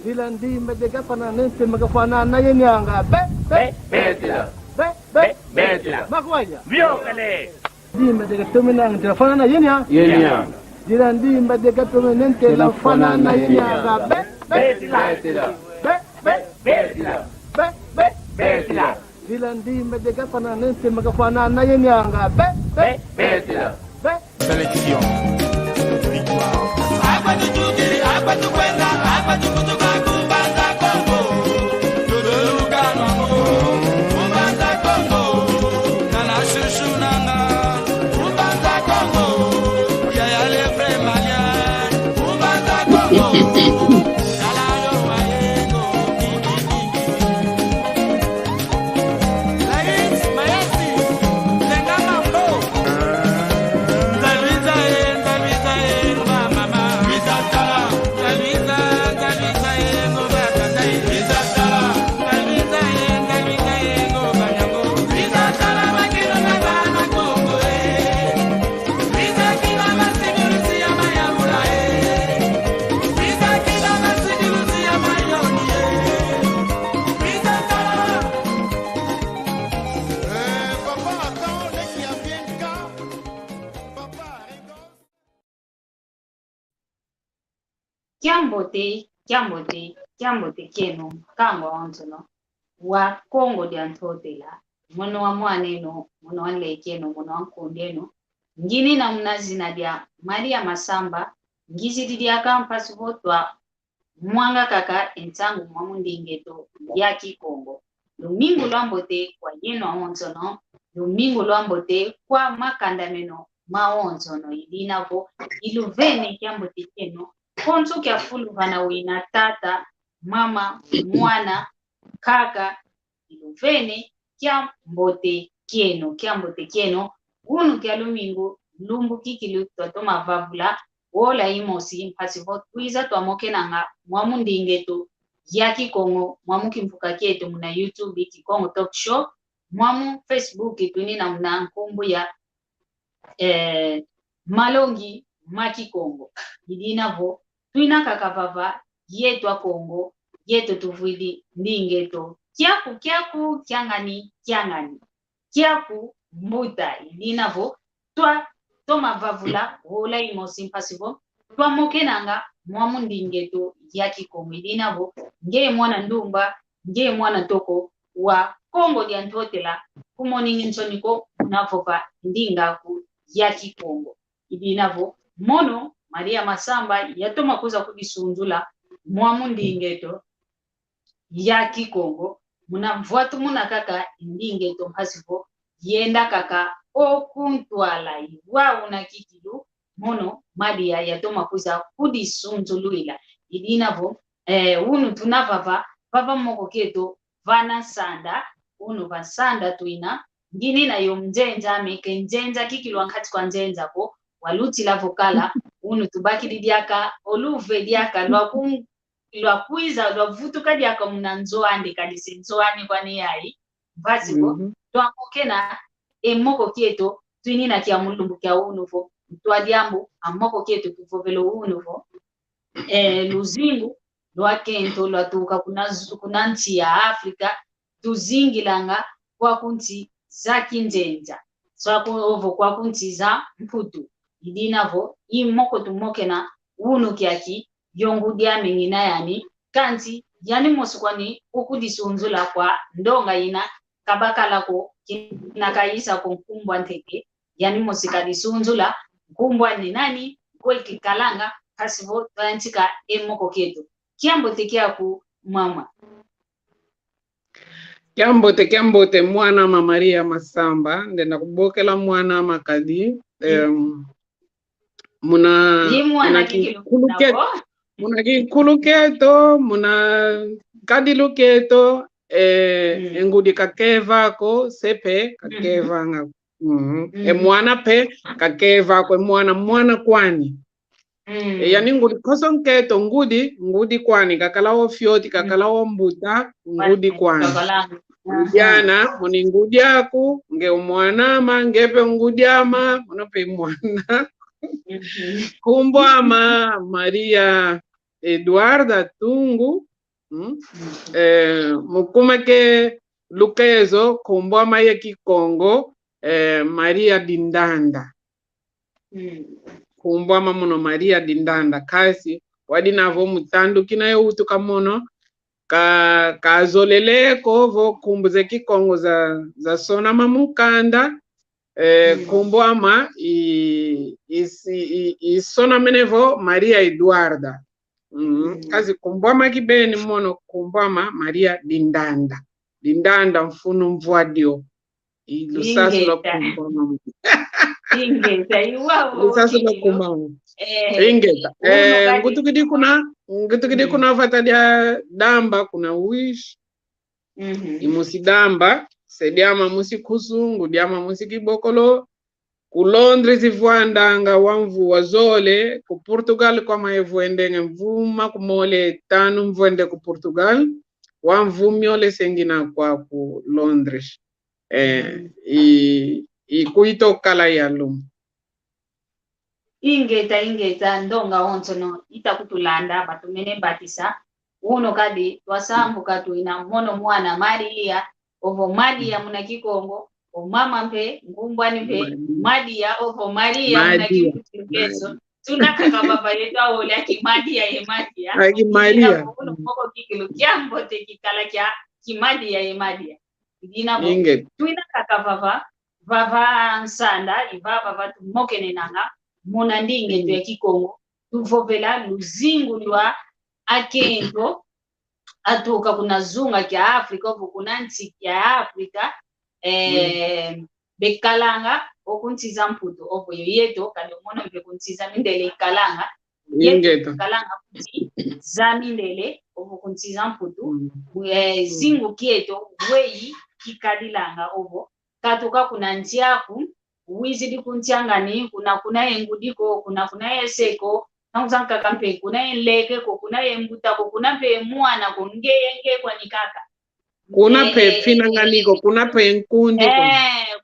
Dilandi medega pananen se magafana na yenyanga makwaya Viokale. di medega tumenang telefona na yenya dilandi medega tumenen telefona na yenyanga dilandi medega pananen se magafana na yenyanga Sélection. Victoire. Kiambote kenu kango onzono wa Kongo diantotela mono wa mwaneno mono wa lekeno mono wa kondeno ngini na mnazina dia Maria Masamba ngizidi dia campus votwa mwanga kaka entangu mwamundingeto ya Kikongo lumingu lwambote kwa yeno onzono lumingu lwambote kwa makandameno maonzono idinavo iluvene kiambote kenu kontu kya fulu vana wina tata, mama, mwana, kaka, iluvene, kia mbote kieno, unu kia lumingu, lumbu kikilu tuatoma vavula, wola imosi mpasi votu, kuiza tuamoke nanga, mwamundingetu, ya Kikongo, mwamu kimfuka kietu muna YouTube, Kikongo Talk Show, mwamu Facebook, tunina muna nkumbu ya malongi, Kikongo, idinavo, tuina kakavava yetu Kongo yetu tuvidi ndingeto kiaku kyangani kiaku mbuta idinavo twa toma vavula hola imosi mpasivo twa mokenanga mwamu ndingeto ya Kikongo idinavo nge mwana ndumba nge mwana toko wa Kongo diantotela kumoningi nsoniko unavopa ndingaku ya Kikongo idinavo mono Maria Masamba yatoma kuza kubisunzula mwamu ndingeto ya Kikongo muna mvuatu muna kaka ndingeto mpasivo yenda kaka okuntwala iwa una kikilu mono Maria yatoma kuza kudisunzuluila idinavo unu tunavava papa moko keto vana sanda unu vasanda tuina ngini na yomjenja meke njenja kikilu wankati kwa njenja po waluti la vokala unu tubaki didiaka oluve diaka lwa kuiza lwa vutuka diaka munanzoande kadise nzoani kwani yai basibo twamokena emoko kieto twinina kia mulumbu kia unuvo twadiambu amoko kieto kuvovelo unuvo luzingu lwa kento lwa tuka kuna nchi ya Afrika tuzingilanga kwa kunti za kinjenja ovo kwa kunti za mputu idinavo imoko tumokena unu kiaki yongu dia mengina yani kanti yani mosukwani ukudisunzula kwa ndonga ina kabakalako kinakaisa kumbwa nteke yani mosika disunzula kumbwa ni nani kweki kalanga kasivo tantika emoko keto kiambote kiaku mama Kiambote mwana ma Maria Masamba ndenda kubokela mwana makadi muna kikuluketo muna kadiluketo engudi kakevako sepe kakevanga mwana pe kakevako mwana kwani yani ngudi kosonketo ngudi kwani kakalawo fyoti kakalawo mbuta ngudi kwani Ujana muni ngudiaku nge umwanama ngepe ngudiama munope mwana. Kumbwama Maria Eduarda Tungu. Mukumake lukezo kumbwama ye Kikongo Maria Dindanda. Kumbwama muno Maria Dindanda kasi wadinavo mutandu kinayo utuka muno kazoleleko vo kumbuze Kikongo za sona mamukanda kumbwama isona menevo Maria Eduarda. Kazi kumbwama kibeni mono kumbwama Maria Dindanda. Dindanda mfunu mvwadio. Lusasu la kumbwama. Ingeta iwawo. Lusasu la kumbwama. Ingeta. Ngutukidi kuna fatadia damba kuna wish. Imusi damba. Sediama musi kusungu. Diama musi kibokolo. Ku Londres ivuandanga wamvu wazole. Ku Portugal kwa maevuendenge mvuma kumole tanu mvuende ku Portugal. Wamvu miole sengina kwa ku Londres. Kuito kala yalum. Ingeta ndonga onsono itakutulanda batumene batisa. Uno kadi twasambu katu ina mono mwana Maria. Ovo Maria muna Kikongo. O mama mpe ngumbwani mpe Maria ovo Maria muna Kikongo. Tunakaka baba yetu awole aki Maria ye Maria. Aki Maria. Uno moko kikilu kiambo te kikala kia ki Maria ye Maria. Idina bo. Tunakaka vava nsanda ivava vatu mokene nanga. Mona ndinge tu ya Kikongo. Tuvovela luzingu lwa akento. Atuka kuna zunga kia Afrika ovo kuna nchi kia Afrika. Bekalanga okuntiza mputo ovo yeto kandi umono mpe kuntiza mindele kalanga yeto kalanga kuti za mindele ovo kuntiza mputo zingu kieto wei kikadilanga ovo katuka kuna ntiaku wizidi kuntiangani kuna engudiko kuna yeseko nanguzanka kampe kuna enleke ko kuna embutako kuna pe mwana ko ngenge kwa nikaka kuna pe finanganiko kuna pe nkundi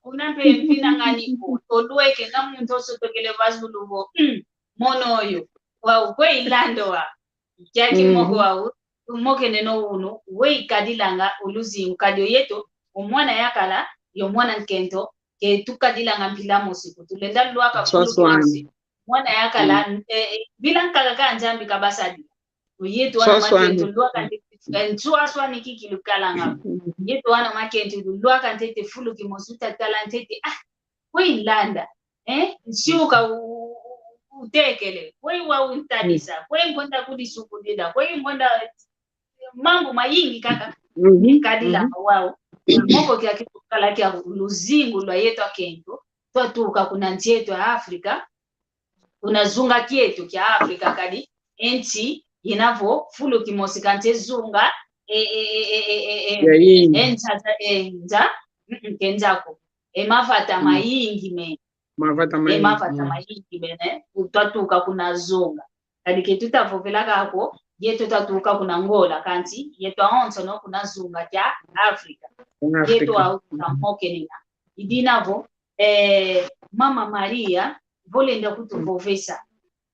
kuna pe finanganiko tolweke ngamuntu osotokele bazulubo mono oyo wa kwe ilando wa yaki moko wa moke neno uno we kadilanga uluzi ukadio yeto omwana yakala yo mwana nkento ke tukadilanga mpila musiku tulenda lwaka kulusi mwana yakala bila nkaka njambi kabasadi yeto wana makento lwaka Ntua swani kiki lukalanga. Yeto wana makenti luaka ntete fulu kimosuta talantete we landa nsiuka utekele we wa untadisa we ngonda kudisuku dida we ngonda mambo mayingi kaka kadila wao moko kia kala kia luzingu lwa yeto akento twatuka kuna nchi yetu ya Afrika kuna zunga kietu kia Afrika kadi enti inavo fulu kimosikante zunga kenjako mafata mayingi mafata mayingi bene utatuka kuna zunga kadi ketuta vovela kako yeto tatuka kuna ngola kanti yeto aonso no kuna zunga ya Afrika yeto au tamokenina idinavo mama Maria volenda kutuvovesa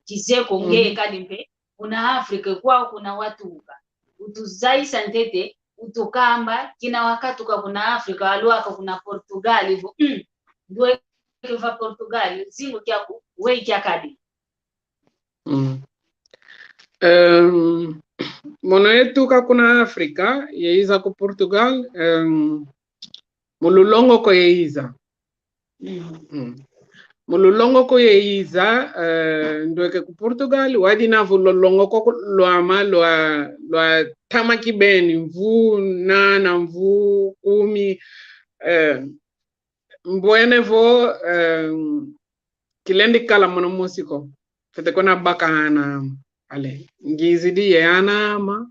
kizeko ngeke kadimpe kuna Afrika kwao kuna watuka utuzaisa ntete utukamba kina wakatuka kuna Afrika aluaka kuna Portugal hivyo ndio kwa Portugal zingo kyako we kyakadi mono yetuka kuna Afrika yeiza ku Portugal mululongo ko yeiza mululongo ko yeiza ndoke ku Portugal wadi na vulolongo ko lwama lwa tamaki beni mvu na mvu kumi mbwenevo kilendi kala mono musiko fete kona baka hana ale ngizidi yana ama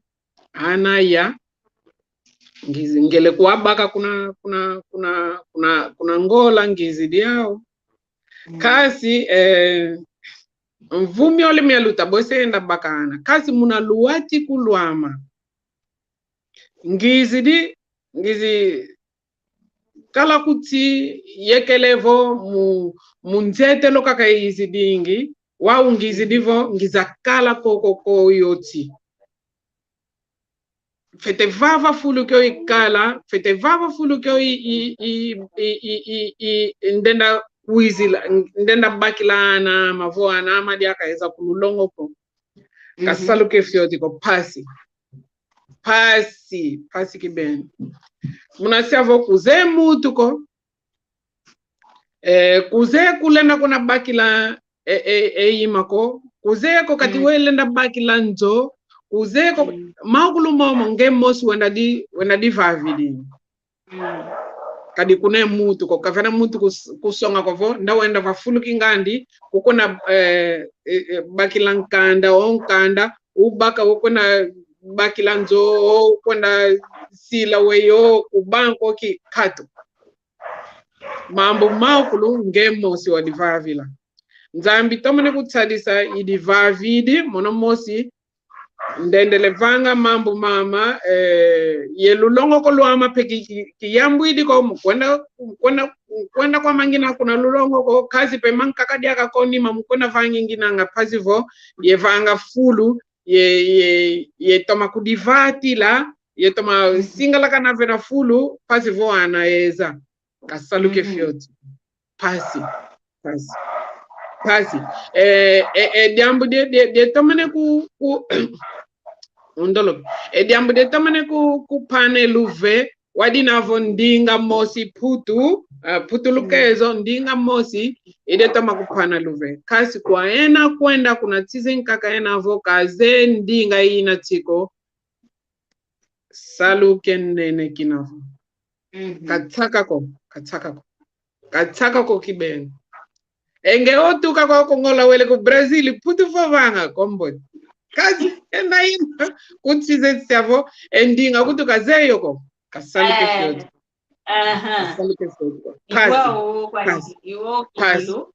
ana ya ngizi ngele kwa baka kuna ngola ngizidi yao kasi mvumi ole mialuta bose enda bakana kasi muna luwati kulwama ngizidi ngizi kala kuti yekelevo munzete lokaka izidingi wa ngizi divo ngizakala koko yoti fete vava fulu kyo ikala fete vava fulu kyo ndenda wizila ndenda bakilana mavoana amadi akaweza kululongo ko kasaluke fyoti ko pasi kibeni munasiavo kuze mutu ko kuze kulenda kuna bakila imako kuze ko kati welenda bakila nzo kuze ko makulu momo ngemos wenda di vavidi kadi kuna mutu ko kafana mutu kusonga ko nda wenda vafulu kingandi kukona bakila nkanda onkanda ubaka ukona bakilanzo kwenda sila weyo kubanko ki kato mambo makulu ngemosi wa divavila nzambi tomene kutsadisa idivavidi monomosi ndendele vanga mambo mama yelulongo ko lwama peki kiyambwidi ko kwenda kwa mangina kuna lulongo ko kazi pe mankakadia kakoni mamukona vangi ngina ngapazivo yevanga fulu ye toma kudivati la ye toma singala kana vena fulu pasi vo anaeza kasaluke fyoti pasi diambu de tomane ku undolo diambu de tomane ku pane luve wadina vo ndinga mosi putu lukezo ndinga mosi ide toma kupana luve kasi kwa ena kwenda kuna tizen kaka ena vo kaze ndinga ina tiko saluke nene kinavo katsaka ko kibeni enge otuka kwa kongola wele ku Brazil putu vanga kombo kazi ena ina kutizen siavo ndinga kutuka zeyo ko kasaluke fyoti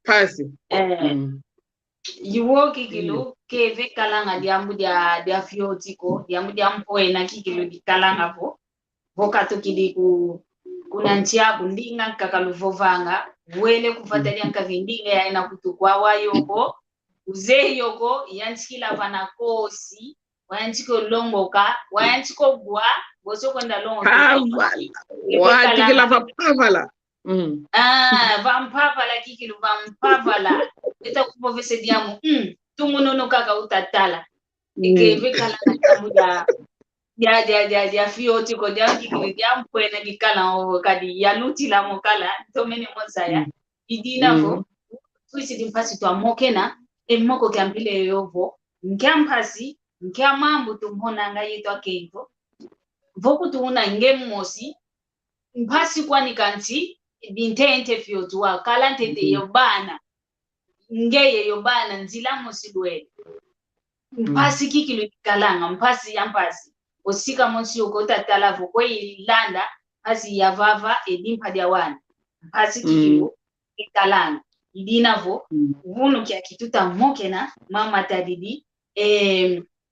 pasi Iwo kikilo keve kalanga diambu dia fiotiko diambu diampo ena kikilo di kalanga vo katukidi kuna ntia kundinga kakaluvovanga wele kufatalia nkavindinga ya ena kutukwa wayoko uze yoko yanchikila vana kosi wayanchiko longoka wayanchiko bwa boso kwenda longo watikila vapavala vampavala kikilu vampavala eta kupovese diamu tumunono kaka utatala ikeve kala na dia fioti ko dia kikilu dia mpwena dikala kadi yaluti la mokala tomene mozaya idina vo tuisi dimpasi to amokena emoko kampile yovo nkampasi nkamambu tumhona ngayeto akento voku tuuna ngemosi mpasi kwani kanti bintente fioti wa kalantete yobana ngeye yobana nzila mosidwe mpasi kikilu kalanga mpasi yampasi osika monsi ukota talavo kwa ilanda pasi yavava edimpa dia wana mpasi kikilu kalanga idinavo vunu kia kituta mokena mama tadidi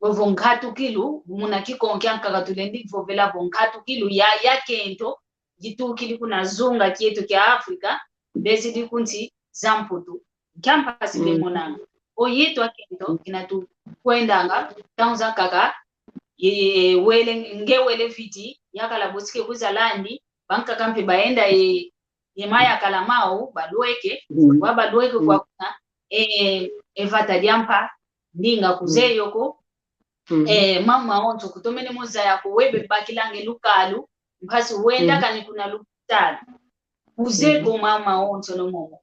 vonkatu kilu muna kikonkia kakatulendi vovela vonkatu kilu ya kento jitu kili kuna zunga kietu kia Afrika bezi di kunti zamputu kampasi bemonanga oyeto akento kinatu kwendanga taunza kaka wele fiti yakala bosike kuzalandi banka kampi baenda maya kalamao balweke wabalweke kwa kuna evata diampa ndinga kuzeyoko mama onto kutomene moza yako webe bakilange lukalu mpasi wenda kani kuna lukutala uzeko mama onto no momo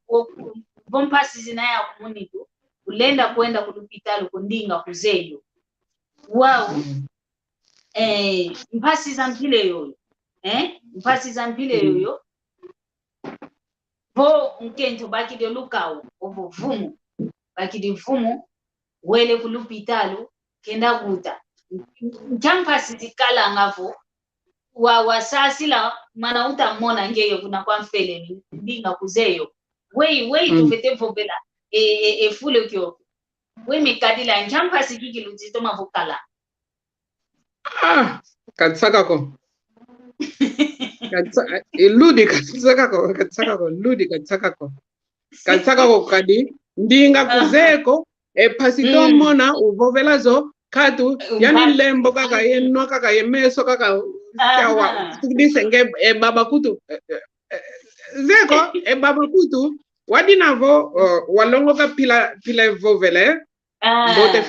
bompasi zina ya kumunitu ulenda kwenda kulupitalo kundinga kuzeyo wao mpasi za mpile yoyo mpasi za mpile yoyo bo nkento baki de lukao ovo vumu baki de vumu wele kulupitalo kenda guta nchampasi zikala ngavo wasasila mana utamona ngeyo kuna kwa mfele ndinga kuzeyo wei tufete vobela fule kyo we mikadila nchampasi kikiluzito mavokala katsaka ko Ludi katsaka ko ludi katsaka ko kadi ndinga kuzeko pasito mona uvovelazo katu yani lembo kaka yenwa kaka yemeso kaka chawa tudisenge baba kutu zeko baba kutu wadinavo walongo ka pila vovele bote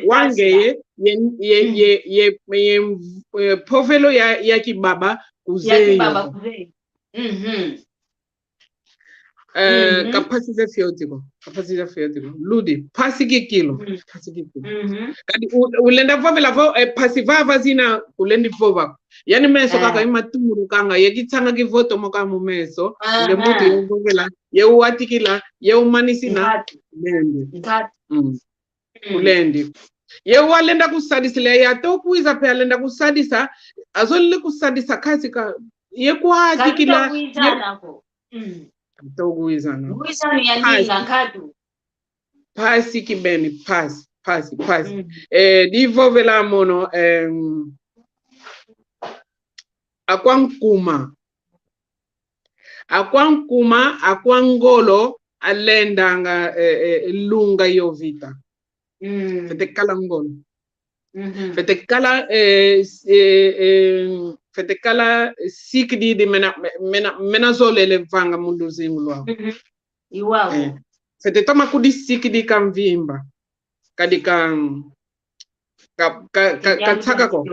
wange ye povelo ya kibaba kuzeyo kapasite fiotiko ludi pasiki kilo kadi ulenda vovela vo pasivava zina ulendi vova yani meso kaka imaturu kanga yekitsanga kivoto moka mu meso le mutu yovela yeuatikila yeumanisina ulendi yewalenda kusadisila yatokuiza pe alenda kusadisa azolile kusadisa kasi ka yekwatikila tokuizana kuizana yaninga ngadu pasi kibeni pasi divovela mono akwangolo alendanga lunga yovita fete kala ngolo fete kala sikdi di mena zolele vanga mundu zingulwa iwao fete toma kudi sikdi kamvimba kadi katsaka ko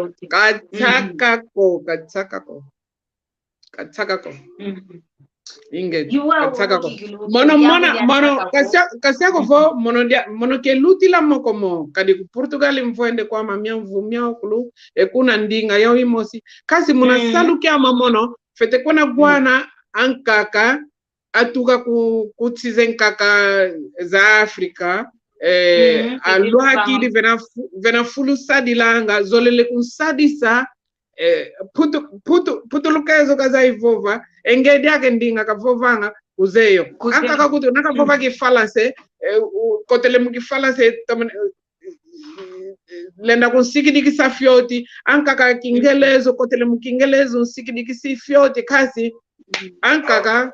inge katsaka ko mono kasiako fo mono ke lutila mokomo kadi ku Portugal mvoende kwa mamia mvumia kulu kuna ndinga yao imosi kasi muna salu kia mamono fete kona guana ankaka atuka kutsizen kaka za Afrika alwa kidi vena fulu sadilanga zolele kunsadisa putu lukezo kaza ivova engedi yake ndinga kavovanga uzeyo ankaka kuti nakavova kifalase kotele mukifalase lenda kunsikidikisa fioti ankaka kingelezo kotele mukingelezo nsikidikisi fioti kasi ankaka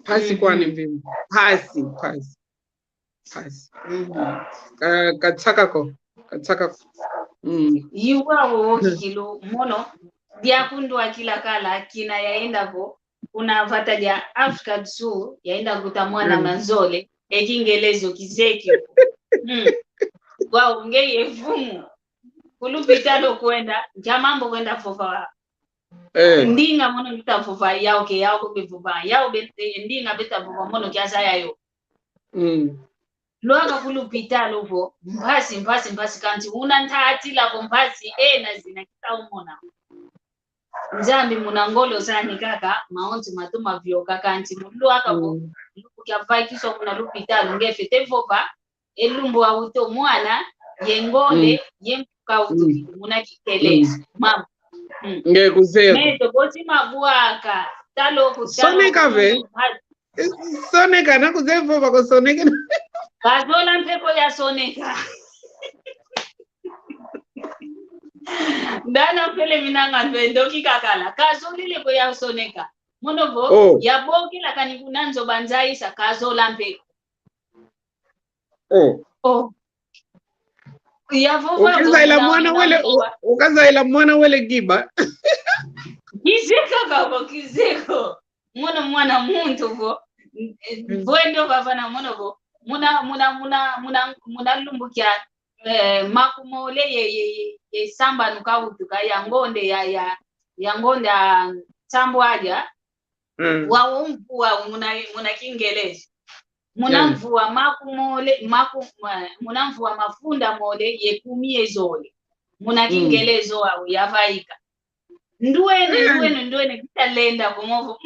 pasi kwani mvimu pasi katsaka ko iwao kilo mono diakundwa kila kala kina yaenda vo kuna vata dia Afrika du Sud yaenda kutamwana manzole ekingelezo kizeki wao ngeye vumu kulupitalo kwenda jamambo kwenda fofa ndinga mono ngitafofa yao kubivuba yao ndinga beta vuba mono kiasa yayo Luanga kulupitalo vo mbasi kanti una ntati la mbasi na zina kitaumona Nzambi munangolo zani kaka maonzi matuma vyoka kanti luaka vo lukukia kiso kuna lupitalo ngefete vopa elumbu auto mwana yengonde yempuka utuki munakitelezi mama ngekuzeko meto boti mabuaka talo kutalo soneka ve soneka nakuzevo bako soneka kazola mpeko ya soneka Dana pele minanga ndoki kakala kazolile ko ya soneka monovo ya boki la kanikunanzo banzai sa kazola mpeko ya vova ukazaila mwana wele giba kizeko mwana muntu vo Bueno bavana monovo muna lumbukia makumole ye samba nukautuka ya ngonde ya ngonde sambo aja wa umvua muna kingelezi muna mvua makumole muna mvua mafunda mole ye kumie zole muna kingelezo au yavaika ndwene kitalenda kumovo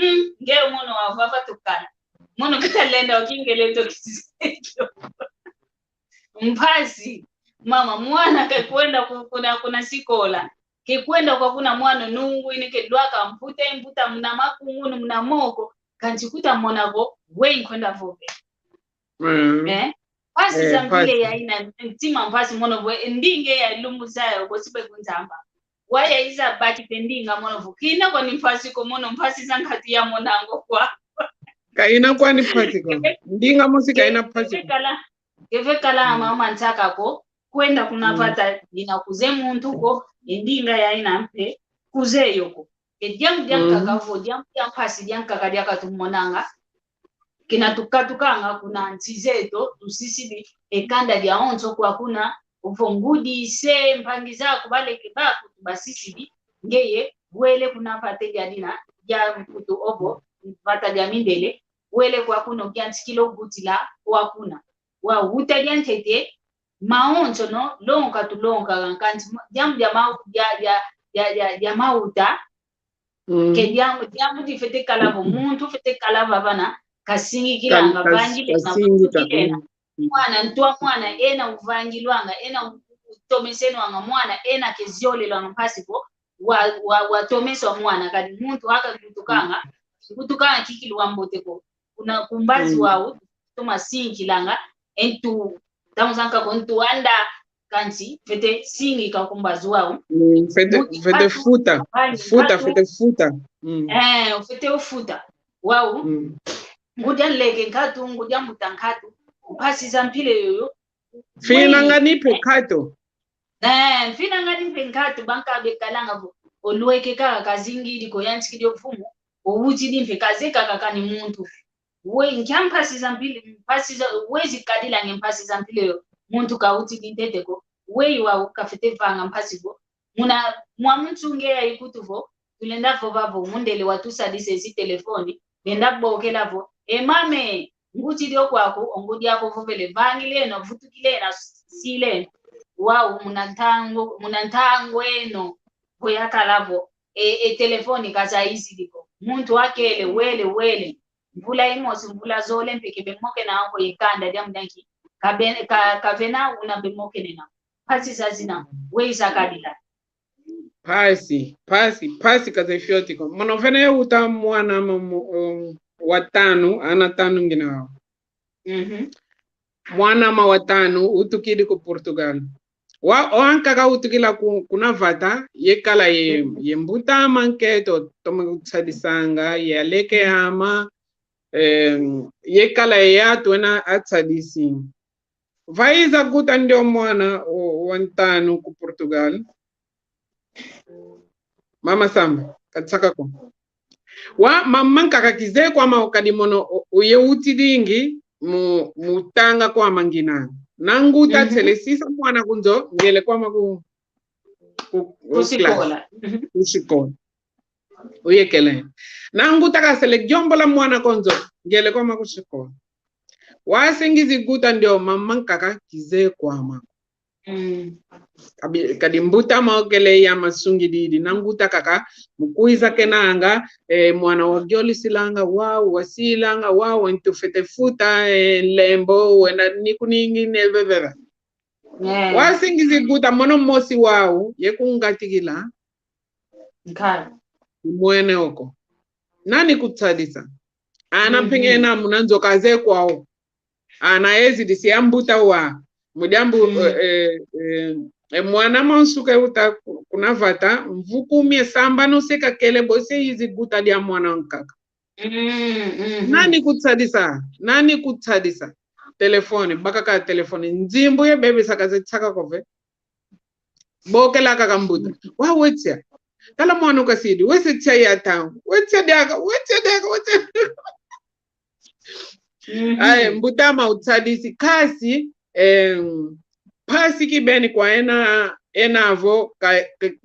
ngeo mono wavava tukana mono kitalenda wakingelezo kisekyo mpasi mama mwana kakwenda kuna sikola kikwenda kwa kuna mwana nungu inike dwaka mputa mna makungunu mna moko kanchikuta monavo wen kwenda vope pasi zambile ya ina ntima mpasi mono ndinge ya lumu zayo kosipe kunzamba waya iza baki tendinga mono vukina kwa nifasi ko mono mpasi zankati ya monango kwa kaina kwa nifasi ko ndinga musi kaina pasi keve kala mama ntaka ko kwenda kunapata inakuze muntu ko indinga ya inampe kuze yoko diam kakavo diam pasi diam kakadia katumonanga kina tukatukanga kuna ntizeto tusisidi ekanda dia onzo kwa kuna uvongudi se mpangiza kubale kibaku basisidi ngeye wele kuna pate jadina ya mkutu obo pata dia mindele wele kwa kuna kilo gutila kwa kuna wa utadia ntete maonzo no lonka tulonka kanti diam ya mauta ke diam difete kalavo muntu fete kalava bana kasingi kilanga vangile na kilena mwana ntwa mwana ena uvangilwanga ena utomesenwanga mwana ena keziolelwanga mpasipo wa tomeswa mwana kadi muntu haka kutukanga kikilwa mboteko kuna kumbazi wao toma singilanga entu tamuzanka kontu anda kanti fete singi ka kumbazi wao fete futa fete ufuta wao ngudia leke nkatu ngudia mutankatu upasi zampile yoyo fina ngani pekato fina ngani pekato banka bekalanga vo oluweke kaka kazingiri ko yansikidi ofumu owuti dimfe kazeka kakani muntu we nkampasi zampile mpasi za wezi kadila ngempasi zampile yo muntu kauti dinteteko we wa kafete vanga mpasi go muna mwa muntu ngeya ikutuvo tulenda vo bavo mundele watusa dise telefoni nenda bokela vo mame nguti dio kwako ongudi yako vovele vangile no vutukile na sile wao munantango eno boyakalavo telefoni kaza hizi diko muntu wakele wele mvula imosi mvula zole mpeke bemoke na ako yekanda dia mdanki kavena una bemoke nena pasi sazina weisa kadila pasi kaza fiotiko monovene uta mwana watanu ana tanu ngina wao mwana ma watanu utukidi ku Portugal wa oankaka utukila kuna vata yekala ye mbuta manketo toma tsadisanga ya leke ama yekala ya tuena atsadisi vaiza kuta ndio mwana wantanu ku Portugal mama Samba katsaka ko wa mamanka kakize kwa maokadimono uye utidingi mutanga kwa mangina nanguta telesisa mwana kunzo ngele kwa maku kusikola uye kele nanguta kasele jombola mwana konzo ngele kwa maku shikola wasingizi guta ndio mamanka kakize kwa maku kadimbuta maokele ya masungi didi nanguta kaka mukuiza kenanga mwana wagioli silanga wao wasilanga wao entufete futa lembo wena nikuningi nebebera wasingizi guta mono mosi wao yekungatikila mwene oko nani kutsadisa ana pengena munanzo kaze kwao ana ezi disi ambuta wa mudambu mwana monsuke uta kuna vata mvukumie samba no seka kele bose hizi guta dia mwana nkaka nani kutsadisa telefoni baka ka telefoni nzimbu ye bebe sakaze tsaka kove bokela kaka mbuta wa wetsia kala mwana ukasidi wese tsia ya tangu wetsia daka aye mbutama utsadisi kasi pasi kibeni kwa enavo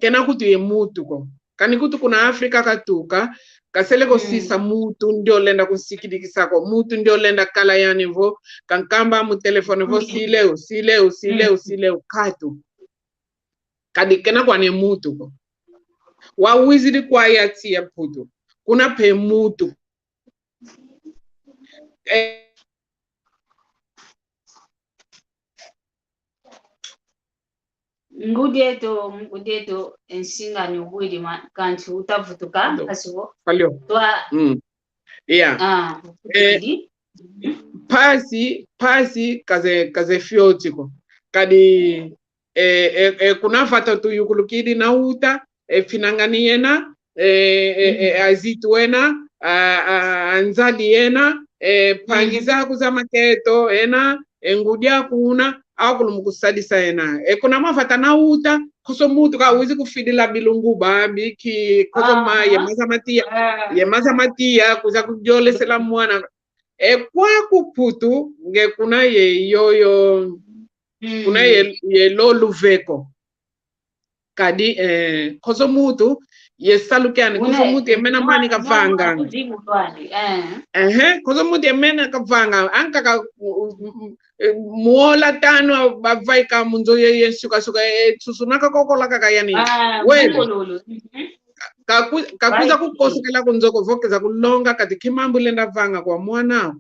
kena kutu ye mutu ko kani kutu kuna Afrika katuka kasele ko sisa mutu ndio lenda kusikidikisa ko mutu ndio lenda kala yani vo kankamba mu telefone vo sileu katu kadi kena kwa ne mutu ko wa wizidi kwa yati ya putu kuna pe mutu ngudeto ensinga ni ubwidi kanti utavutuka asibo falio pasi kaze fiotiko kadi kuna fata tu yukulukidi na uta finangani yena azitu ena anzadi yena pangiza kuzama keto ena engudia kuna akulumukusadisa yena kuna mafata na uta koso mutu ka uzi kufidila bilungu babi ki koso ma ye mazamatia kuza kujole sela mwana kwa kuputu nge kuna ye yoyo kuna ye lolu veko kadi koso mutu ye salukiani koso mutu yemena mani kavanga koso mutu yemena kavanga anka ka muola tano bavai ka munzo ye suka susunaka kokola kakayani wewe kakuza kukosekela kunzoko vokeza kulonga kati kimambu lenda vanga kwa mwana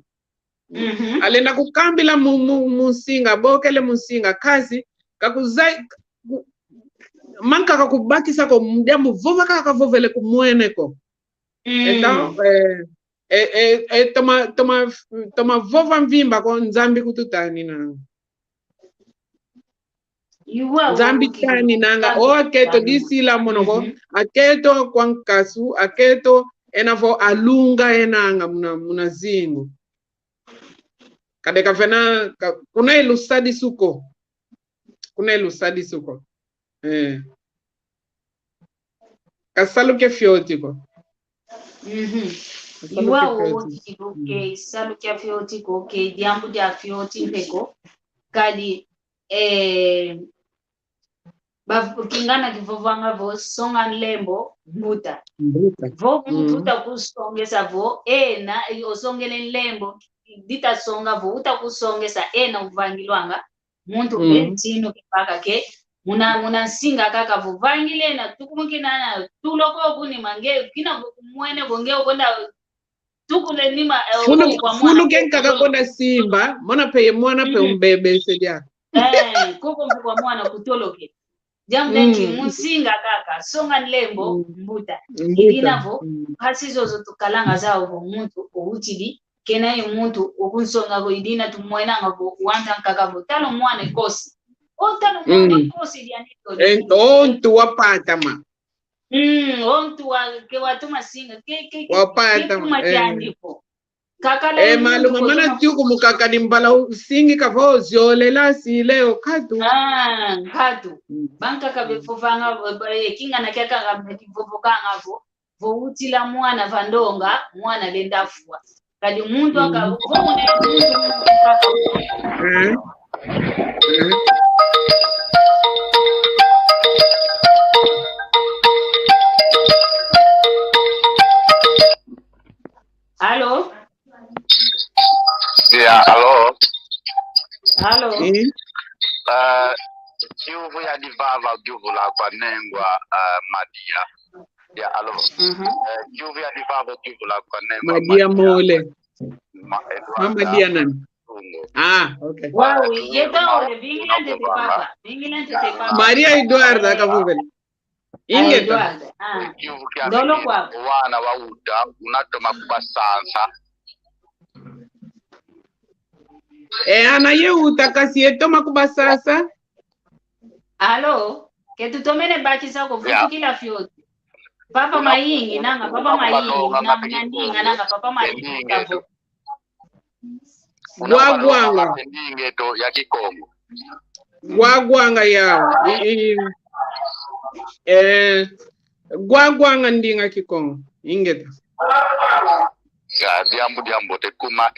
alenda kukambila musinga bokele musinga kazi kakuzai manka kakubakisa ko mdiamu vova kakavovele kumweneko então toma vova mvimba ko nzambi kututani na nzambi tani nanga aketo disila monoko aketo kwankasu aketo enavo alunga enanga munazingu kadeka fena kuna ilusadi suko kasaluke fiotiko okay saluke fiotiko okay diambu dia fiotiko kadi kingana kivovanga vo songa nlembo mbuta vo mbuta kusongesa vo ena osongele nlembo dita songa vo utakusongesa ena uvangilwanga muntu betino kipaka ke muna singa kaka vo vangile na tukumukina tuloko kuni mange kina mwene bonge ukonda tukule nima kwa mwana fulu kenka konda simba mona pe umbebe sedia koko kwa mwana kutoloke jamdenki musinga kaka songa nlembo mbuta inavo hasizo zotukalanga zao vo muntu outili kenaye muntu okunsonga go idina tumwena ngo wanda kaka vo talo mwana kosi talo mwana kosi dianito ontu wapata ma ontu ke watuma singa ke wapata matiandiko kakale maluma mana tiuku mukaka dimbala singi kavo ziolela sileo katu katu banka kabefovanga kinga na kaka kabefovokanga vo utila mwana vandonga mwana lendafua kadi muntu akavone Halo. Ya, halo. Halo. Juvu ya divava juvu la kwa nengwa Madia. Ya, halo. Juvu ya divava juvu la kwa nengwa Madia mole. Madia nani? Okay. Wow, yeto vingilante te papa. Vingilante te papa. Maria Eduarda kavuvele. Ingeta. Ndolo kwa. Wana wa uda unatoma kubasansa. Ana yeuta kasi etoma kubasasa. Halo, ke tutomene bakisa ko futu kila fioti. Papa mayingi nanga papa mayingi nanga papa mayingi kavo. Gwagwanga ndingeto ya Kikongo. Gwagwanga ya gwagwanga ndinga Kikongo ingeta. Ya diambu te kuma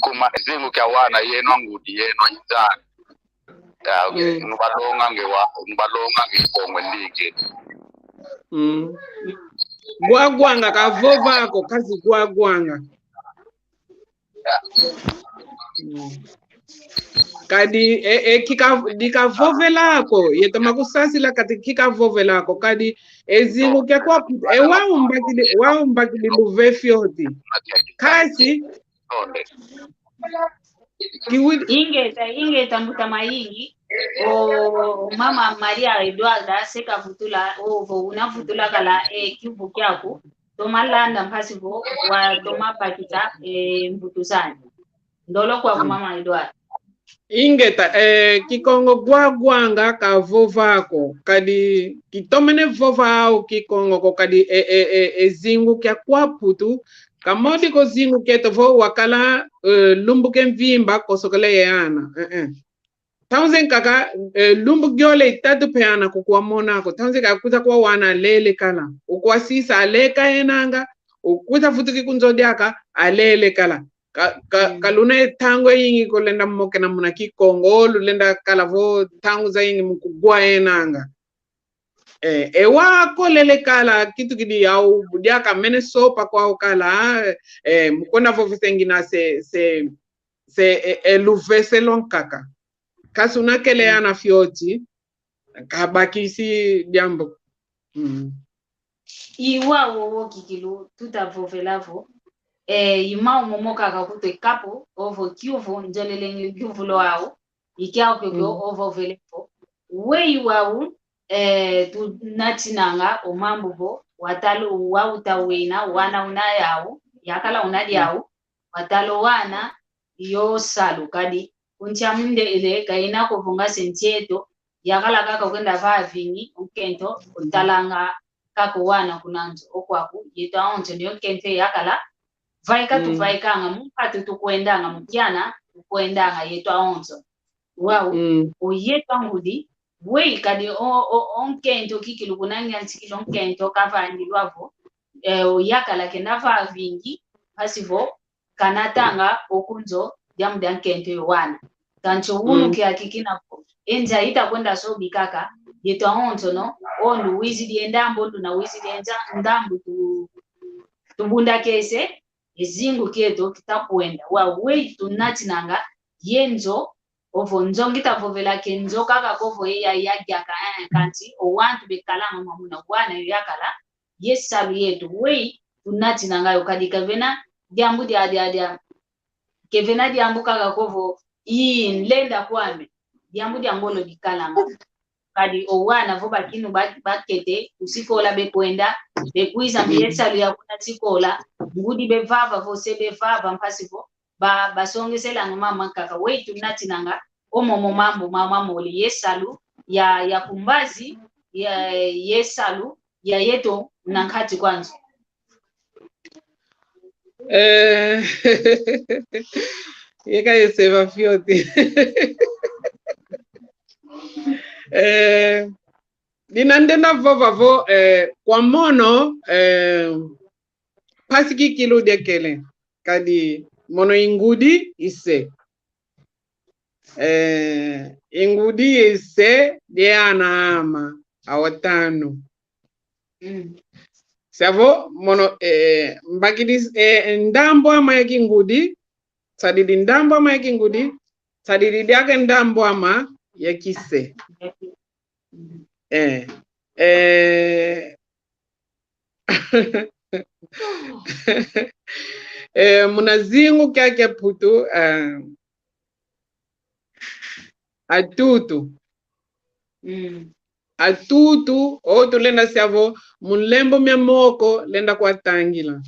kuma zingu kya wana yeno ngudi yeno nzana. Ya okay nubalonga nge Kongo ndinge. Gwagwanga kavovako kazi gwagwanga. Kadi dikavovelako yetama kusasila kati kikavovelako kadi ezingu kya kwa waumbakili luve fioti kasi ingeta mbuta mayingi o mama Maria Eduarda seka futula unafutula kala kivu kyako tomalanda mpasivo wa toma pakita mbutuzani ndolo kwa mama Eduarda ingeta kikongo gwanga ka vovako kadi kitomene vova au kikongo ko kadi zingu kya kwaputu kamodi ko zingu keto vo wakala lumbuke mvimba kosokole yana Tauzen kaka lumbu gyole tatu peana kukua monako tauzen kaka kuza kwa wana lele kala ukwa sisa aleka enanga ukuza futuki kunzodiaka alele kala kaluna tango yingi ko lenda moke na muna kikongo lenda kala vo tango za yingi mukugwa enanga wako lele kala kitu kidi au budiaka mene sopa kwa kala mukona vo visengina se eluvese kaka kasuna kele ana fioti kabakisi jambo iwa wowo kikilu tutavovelavo ima umomoka kakute kapo ovo kiuvo njolelenge kiuvulo au ikiao kyo ovo velepo wei wau tu natinanga omambuvo watalo wautawena wana unayao yakala unadi au watalo wana yo salu kadi unchamunde ile kaina ko vonga sentieto yakala kaka kwenda vavingi ukento utalanga kako wana kunanzo okwaku yetaonje ndio kente yakala vaika tu vaikanga mupatu tukwendanga mujana tukwendanga yetaonzo wow oyeta ngudi wei kadi onkento kikilu kunanga ntikilo onkento kavandi lwavo yakala kenda vavingi pasivo kanatanga okunzo jamuda nkente wana tancho unu kia kikina enja ita kwenda sobi kaka yeto onto no onu wizidi endambo na wizidi enja ndambo tubunda kese ezingu keto kitakwenda wa wei tunatinanga yenzo ovo nzongita vovela kenzo kaka kovo ya yagyaka kanti o wantu bekalama mamuna bwana yakala yesalu yetu wei tunatinanga yokadika vena jambu dia kevena diambu kaka kovo nlenda kwame diambu diambolo dikalanga kadi owana vo bakinu bakete usikola bekwenda bekwiza mbiyetsalu yakuna sikola ngudi bevava vo sebevava mpasivo basongesela mama kaka wetu natinanga omomo mambo mama moli yesalu ya kumbazi ya yesalu ya yeto nankati kwanza yeka yeseva fioti dinandena vovavo kwa mono pasiki kilo dekele kadi mono ingudi ise ingudi ise diana ama awatano savo mono mbakidis ndambo ama yaki ngudi sadidi ndambo ama yaki ngudi sadidi diake ndambo ama yakise munazingu kyake putu atutu atutu otu lenda siavo mulembo mia moko lenda kwa tangila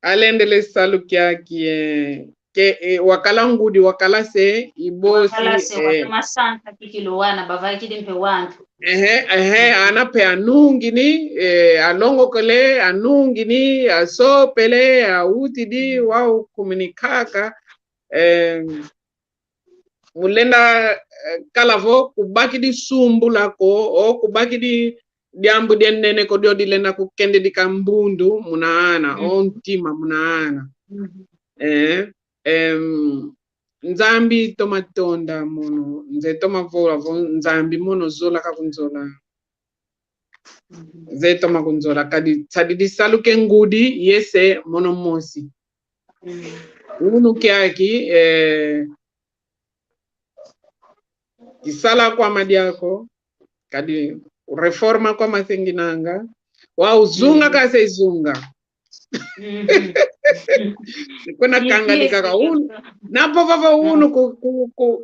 alendele salu kyake ke wakala ngudi wakala se ibosi wakala se masanta kikilo wana bavaki dimpe wantu anape anungini alongo kole anungini asopele autidi wao komunikaka mulenda kalavo kubaki di sumbu lako o kubaki di diambu denene ko dio dilenda ku kende di kambundu munaana ontima munaana nzambi tomatonda mono nze tomavola nzambi mono zola kakunzola nze toma kunzola kadi sadidi saluke ngudi yese mono mosi unu kiaki isala kwa madiako kadi reforma kwa masenginanga wa uzunga kase izunga kuna kangani kaka unu napo vava unu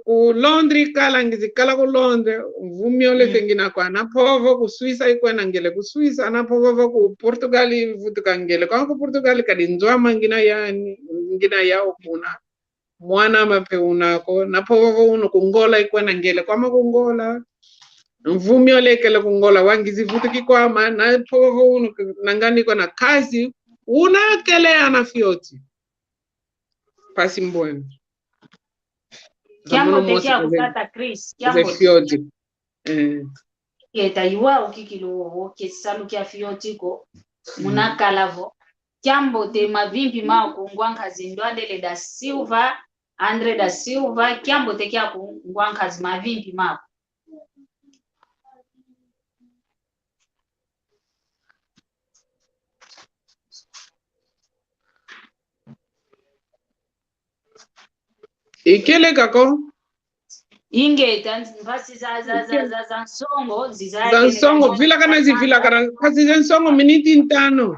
ku Londri kala ngizi kala ku Londre vumiole sengina kwa napo vava ku Suisa ikwena ngele ku Suisa napo vava ku Portugali vutuka ngele kwa ku Portugali kadi nzwa mangina ya okuna mwana mape unako na povo uno kungola ikwa na ngele kwa makungola mvumi olekele kungola wangizi vutu kikwama na povo uno nangani kwa na kazi unakele ana fioti pasi mbwenu Kiambo tekia kukata Chris kiambo fioti yeta yuwa ukikilo kesalu kia fioti ko munakalavo kiambo te mavimpi mao kungwankazi ndwandele da Silva Andre da Silva kiambo tekia kungwankazi mavimpi mao ikele kako inge mpasi za nsongo vila kana zivila kana pasi za nsongo miniti ntano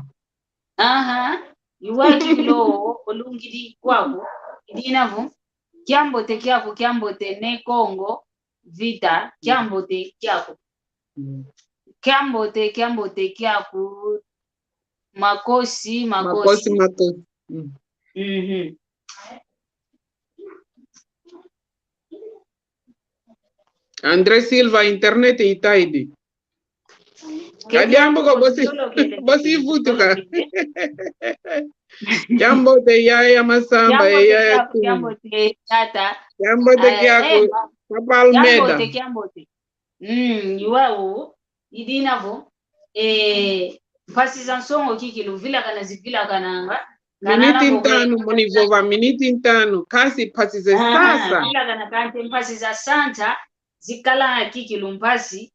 iwaki lo olungidi kwako idinavu kiambo te ne Congo vita kiambo te kyako kiambo te kyako makosi Andre Silva internet itaidi kadiambo ko bosi futuka jambo te ya masamba ya jambo te tata jambo te kyako papa Almeida jambo te yuao idinavo pasi za nsongo kikilu vila kana zivila kananga miniti ntano monivova miniti ntano kasi pasi za sasa vila kana kante pasi za santa zikala kikilu mpasi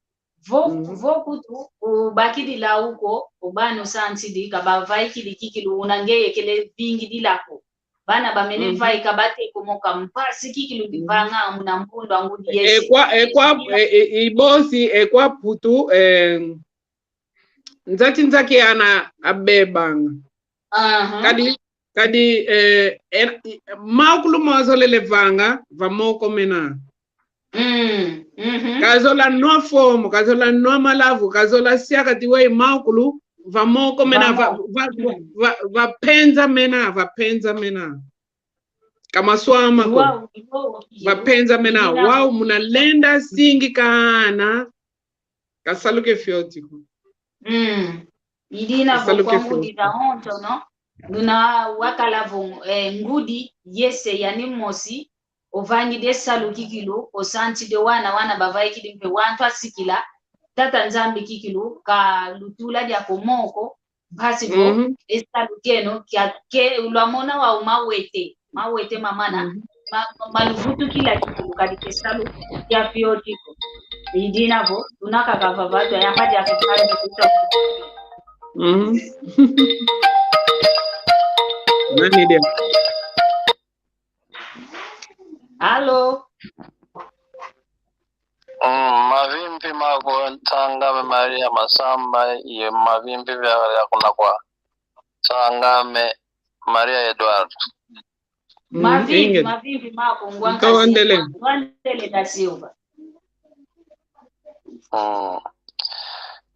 vokutu ubakidi la huko ubano sansidi kabavai kikilu unangeye kele vingi dilako bana bamene vai kabate kumoka mpasi kikilu divanga munampundo angudi yesi ibosi ekwa putu nzaki ana abebanga kadi makulu mazolele vanga vamoko mena kazola no fomo kazola no malavu kazola siaka tiwe makulu vamoko mena vapenza mena kama swama ko vapenza mena wao munalenda singi kana kasaluke fiotiko idina kwa ngudi za honto no duna wakalavu ngudi yese yani mosi ovangi de salu kikilu osanti de wana bavai kidimpe wantu asikila tata nzambi kikilu ka lutula dia komoko basi bo esalu keno ke ulamona wa mawete mamana maluvutu kila kikilu kadike salu ya fiotiko idina vo tunaka kavavato ya hadi afikaje kutoka nani dia Halo. Mavimpi mako Tangame Maria Masamba ye mavimpi vya kuna kwa Tangame Maria Edward. Mavimpi mako ngwanka wandele da Silva.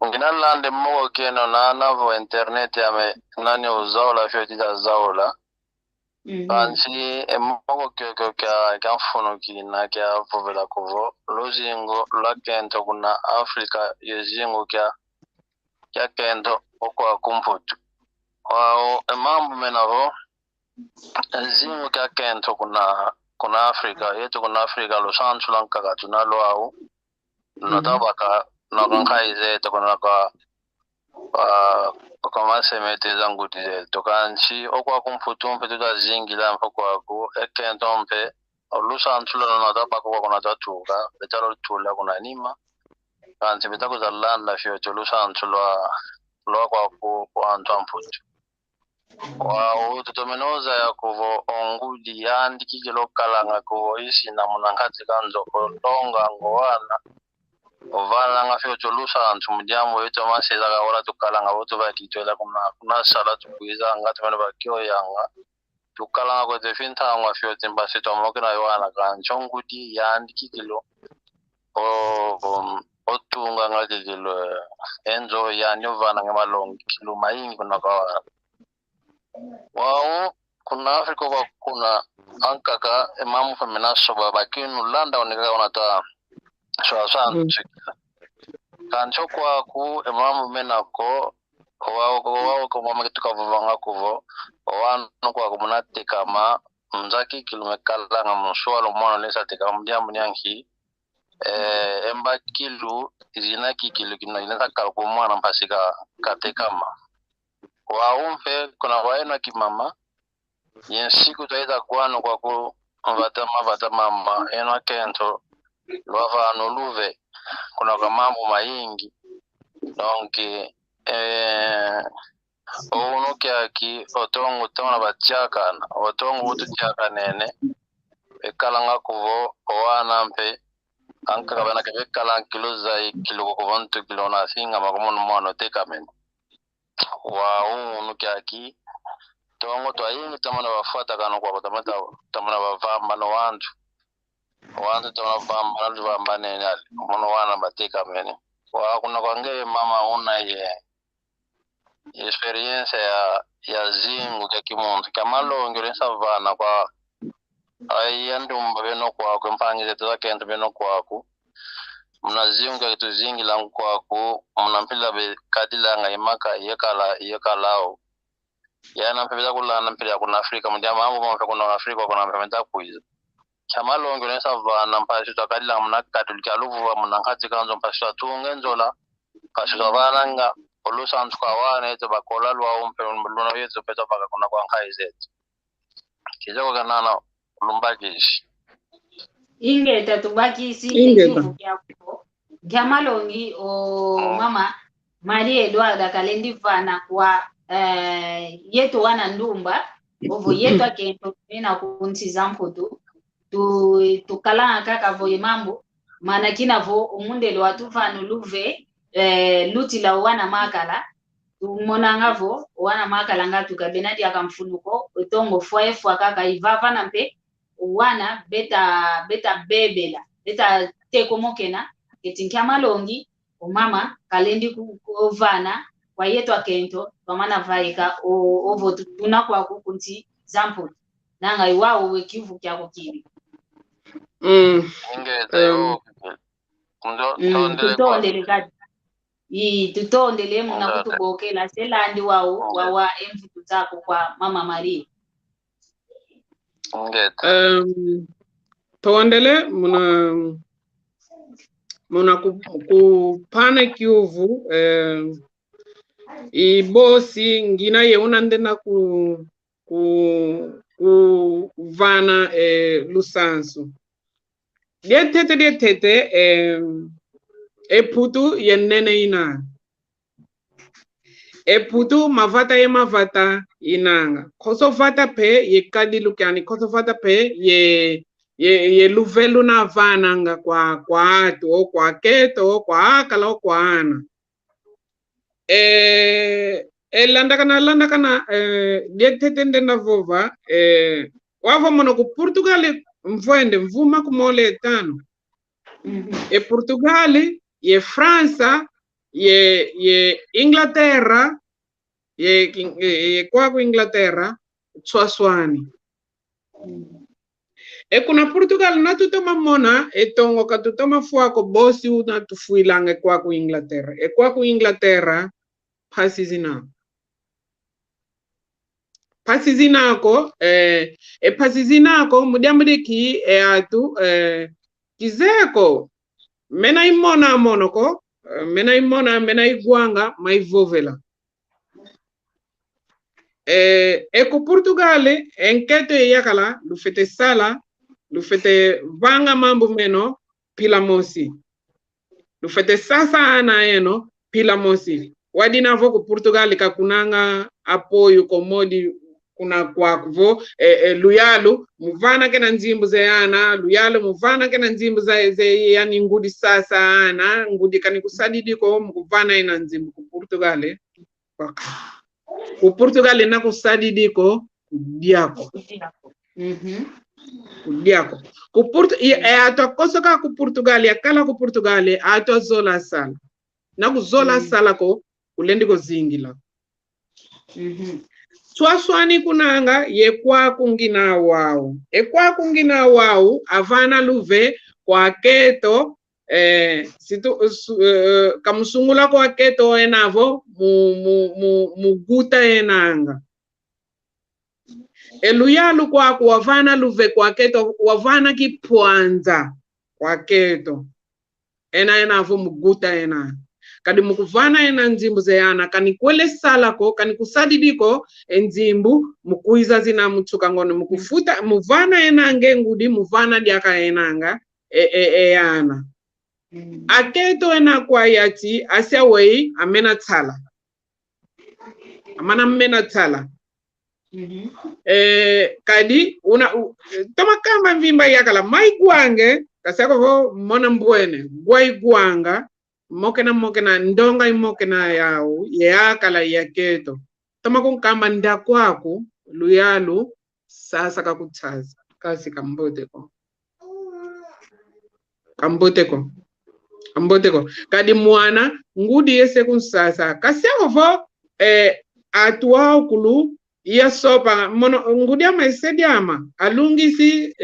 Nginalande moko keno na navo internet ya nani uzaola fyoti za zaola. Kansi moko kya mfuno kina kya vovela kuvo lozingo la kento kuna Afrika yezingo kya kento okwa kumputu wao mambo menavo zingo kya kento kuna Afrika yetu kuna Afrika lo santu lankaka tunalo au notabaka nakankhaize tokona kwa masemete zangu tize tokanchi okwa kumputumpe tutazingila mpokwa ku ekentompe olusa antulo na natapa kwa kuna tatuka betalo tula kuna nima kanti betako zalanda fyo tolusa antulo lo kwa antamputu wa ututomenoza ya kuvo ongudi yandi kikilo kalanga kuvo isi na munangati kanzo kolonga ngowana ovana nga fyo tolusa antu mujambo yeto maseza ga wala tukalanga wotu bakitwela kuna sala tukuiza nga tumene bakyo yanga tukalanga ko tefinta nga fyo timba sito mokina yoana kanchongudi yandi kikilo otunga nga kikilo enzo yani ovana nga malongi kilo maingi kuna kwa wao kuna Afrika kwa kuna ankaka imamu femina soba bakinu landa onika onata so san kancho kwa ku imamu menako wao ko mama kituka vanga kuvo wanu kwa kumunate kama mzaki kilomekala ngamuswalo mwana lesa tika mdiambu nyanki emba kilu izinaki kilu kino inata kalko mwana mpasika katekama waumpe kuna waena kimama yensiku taida kwano kwa ku vata mama eno kento lwava nuluve kuna kamambo maingi donc ono kyaki otongo tona bachakana otongo utu chaka nene ekalanga kuvo owana mpe anka kabana kebekala kilo zai kilo ko vantu kilo na singa makomono mwana tekamen wa ono kyaki tongo to ayingi tamana bafata kana kwa tamana bavamba no wantu tamana bavamba no bavamba nene mono wana batekamen wa kuna kwange mama una ye experience ya zingu kwa kimuntu kamalo ngiresa vana kwa ayandumba beno kwa kumpangi zetu za kento beno kwa mnazingu kwa kitu zingi langu kwa mnampila be kadila ngaimaka yekalao yana mpila kula nampila kuna Afrika mdia mambo mwa kuna Afrika kuna mpementa kuiza kamalo ngiresa vana mpashi takadila mnakatulika luvu wa mnankati kanzo mpashi tungenzola mpashi vananga olusantu kwa wana yetu bakola lwa umpe luna yetu peta baka kuna kwa nkai zetu kijako kanana lumbakishi ingeta tubakisi ekivu kyako kyamalongi mama Maria Edwarda kalendi vana kwa yetu wana ndumba ovo yetu akento ena kuntiza mputu tukala kaka vo mambo mana kinavo umundelo watu vanu luve luti la wana makala tumona ngavo wana makala ngatu kabenadi akamfunuko utongo foefu akaka ivava na mpe wana beta bebela beta tekomokena etinkia malongi mama kalendi kuvana kwa yetu akento pamana vaika ovo tuna kwa kukunti zampo nanga iwao wekivu kyako kibi ingeta yo tutondele tutondele muna kutubokela selandi wawa emvutu zako kwa mama Maria tondele muna kupana kiuvu ibosi ngina yeuna ndena vana lusansu dietete eputu yenene ina eputu mavata inanga koso vata pe ye kadilu kyani koso vata pe ye luvelu na vananga kwa atu o kwa keto o kwa akala o kwa ana landa kana dietete ndena vova wavo mono ku Portugal mvende mvuma kumole tano Portugal ye Fransa ye Inglaterra ye kwa Inglaterra swaswani kuna Portugal na tutoma mona etongo katutoma fuako bosi una tufuilanga kwa Inglaterra kwa Inglaterra pasizinako pasizinako mudiambudiki atu kizeko mena imona monoko mena igwanga maivovela ku Portugal enketo yakala lufete sala lufete vanga mambo meno pila mosi lufete sasa ana eno pila mosi wadina vo ku Portugal kakunanga apoyo komodi kuna kwakvo luyalu muvana kena nzimbu zeyana luyalu muvana kena nzimbu ze yani ngudi sasa ana ngudi kani kusadidiko muvana ina nzimbu ku Portugal ku Portugal na kusadidiko kudiako kudiako ku ato kosoka ku Portugal yakala ku Portugal ato zola sala na kuzola sala ko kulendiko zingila Twaswani kunanga yekwaku ngina wau. Ekwaku ngina wau avana luve kwa keto kamusungula kwa keto enavo muguta enanga. Eluyalu kwaku wavana luve kwa keto wavana kipwanza kwa keto enavo muguta enanga. Kadi mukuvana ena nzimbu zeyana kani kwele salako kani kusadidiko enzimbu mukuiza zina mutsuka ngone mukufuta muvana enange ngudi muvana diaka enanga yana. Aketo ena kwa yati asia wei amena tsala. Amana mena tsala. Kadi toma kama vimba yakala maiguange kasako vo mona mbwene guaiguanga mokena ndonga imokena yao yakala yaketo toma kunkamba ndakwaku luyalu sasa kakutsaza kasi kamboteko kadi mwana ngudi yese kunsasa kasako vo atuao kulu ya sopa ngudi ama isediama alungisi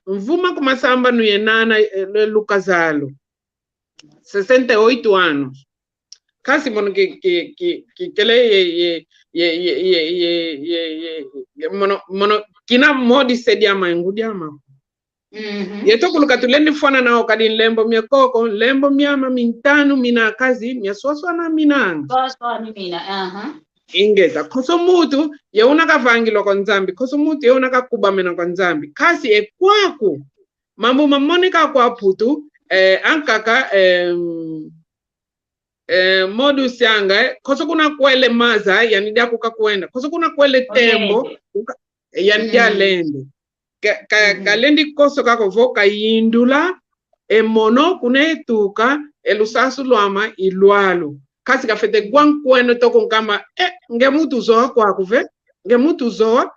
mvuma kumasamba nuyenana lukazalo 68 anos. Kasi mono mono kina modi sediama ngudiama. Yeto kuluka tulendi fwana na okadi lembo miakoko, lembo miama mintanu mina kazi, miaswaswa na minanga. Swaswa ni mina, Ingeza, koso mutu, ye unaka vangilo kwa nzambi, koso mutu ye unaka kubamena kwa nzambi. Kasi ekwaku, mambu mamonika kwa putu, ankaka modu sianga koso kuna kwele maza yanidia kukakwenda koso kuna kwele tembo yanidia lende kalendi koso kako voka yindula emono kunetuka elusasu lwama ilwalu kasi kafete gwankweno toko nkama ngemutu zoa kwa kuve ngemutu zoa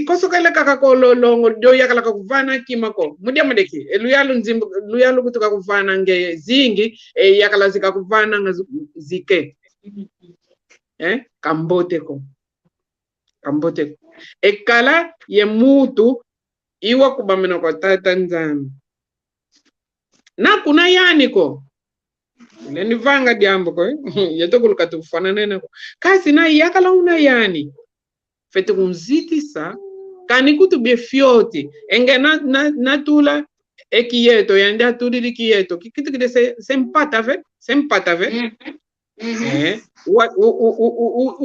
koso kale kakakololongo do yakala kuvana kimako mudia madeki eluyalu nzimbu luyalu kutoka kuvana nge zingi yakala zika kuvana zike kamboteko ekala ye mutu iwa kubamena kwa tata nzami na kuna yaniko neni vanga diambo ko yeto kuluka tufana nene kasi na yakala una yani fete kunzitisa kani kutubie fioti enge natula ekiyeto yanda tudili kiyeto kikitikide sempata ve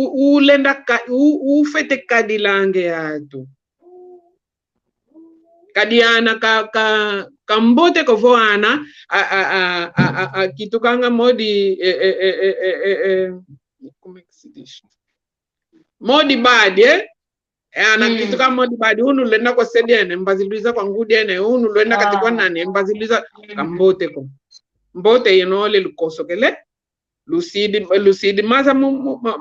ulenda ufete kadilange yatu kadiana kambote kovoana kitukanga modi modi badi ana kituka modi badi unu lenda kwa sediene mbaziliza kwa ngudiene unu lenda katikwa nani mbaziliza kambote ko mbote yenole lukosokele lucidi maza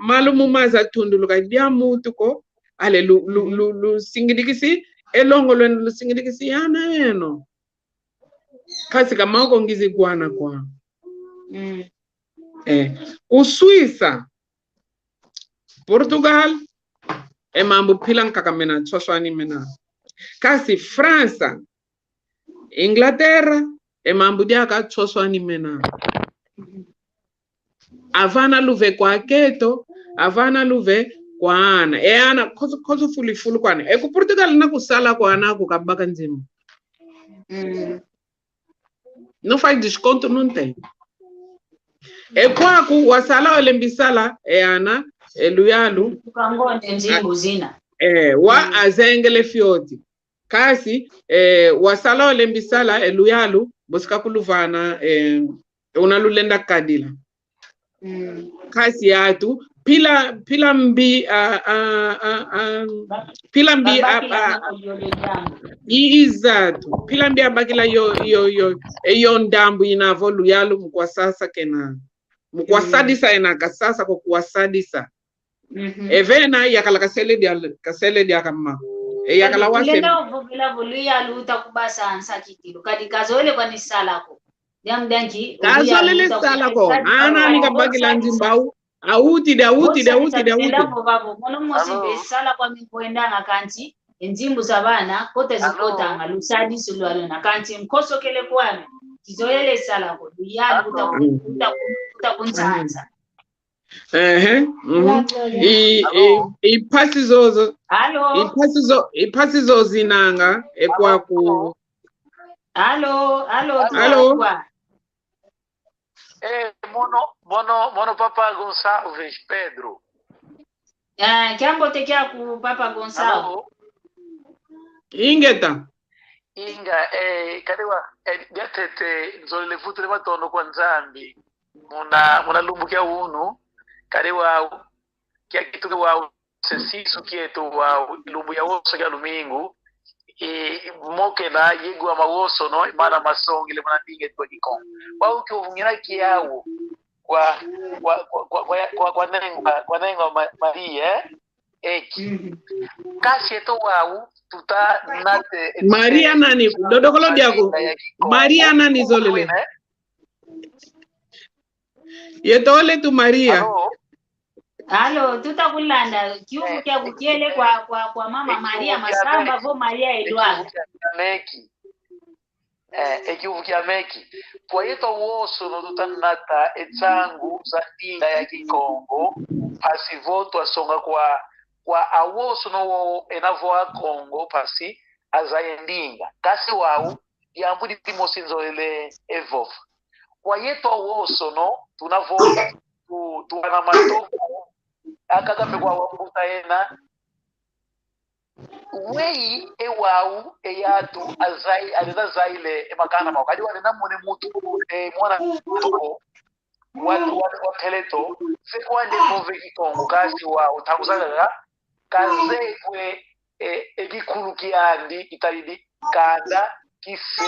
malumu maza tundu lukadia mutu ko ale lu singidikisi elongo lwenu lu singidikisi yana eno kasi kama uko ngizi guana kwa Uswisa Portugal mambo pilang kakamena choswani mena kasi Fransa Inglaterra mambo diaka choswani mena avana luve kwa keto avana luve kwa ana ana koso fulifulu kwa ana ku Portugal na kusala kwa ana kukabaka nzima não faz desconto não tem kwaku wasala olembisala ana luyalu tukangonde nzimbu zina wa azengele fioti kasi wasala olembisala luyalu bosika kuluvana unalulenda kadila kasi yatu pila mbi izatu pila mbi abakila yo ndambu inavo luyalu mkwa sasa kena mkwa sadisa enaka sasa kwa kuwasadisa evena yakala kasele dia kama yakala wase lenda ovogela voluyalu utakubasa ansakitilo kadi kazole kwa nisalako Damdanki kazolele salako ana nikabakila nzimbau Auti. Ndapo babo mono mosibe sala kwa mikwenda ngakanti enzimbu zabana kote zikota ngalusadi sulwalo na kanti mkoso kele kwame kizoele sala ko duyali utakuntanza ipasi zozo Halo ipasi zozo zinanga ekwaku Halo Mono Papa Gonçalves Pedro. Kiambo tekia ku Papa Gonçalves. Inga kadiwa gatete nzolele futule matono kwa nzambi. Muna lumbukia unu kadiwa kia kitu wa sesisu kietu wa lumbu ya woso ya lumingu. Moke na yegu amawoso no imana masongi le mwanandinge kwa dikon. Kwa ukiuvungira kiawo kwa nengo Maria eki kasi eto wau tuta nate Maria nani dodokolo diako Maria nani zolele yetole tu Maria Halo tutakulanda kiufu kia kukiele kwa mama Maria Masamba vo Maria Edward ekiuvukia meki kwa yeto woso no tutanata etsangu za inda ya Kikongo pasi voto asonga kwa awoso no enavoa Kongo pasi azayendinga kasi wau yambudi timosinzo ele evof kwa yeto woso no tunavo tuana matoko akagambe kwa wamuta ena wei ewau eyatu azai aliza zaile emakana makadi wana mone mutu mwana mutu watu wa peleto sekwande move Kikongo kasi wa utanguzaga kaze kwe egikulu kiandi italidi kanda kise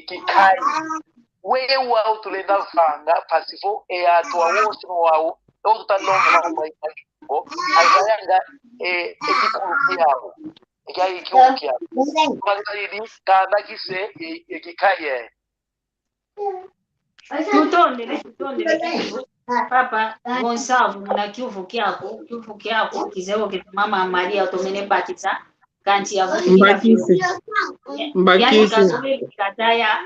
kikai wei wau tulenda vanga pasifo eyatu awoso wau o tutalonga mambo azayanga ekikulukiao ekikulukiao kwalidi kanda kise ekikaye tutondele Papa Gonçalves muna kiufu kyako kizeo ke mama Maria utomene batisa kanti ya mbakisi yani kasubiri kataya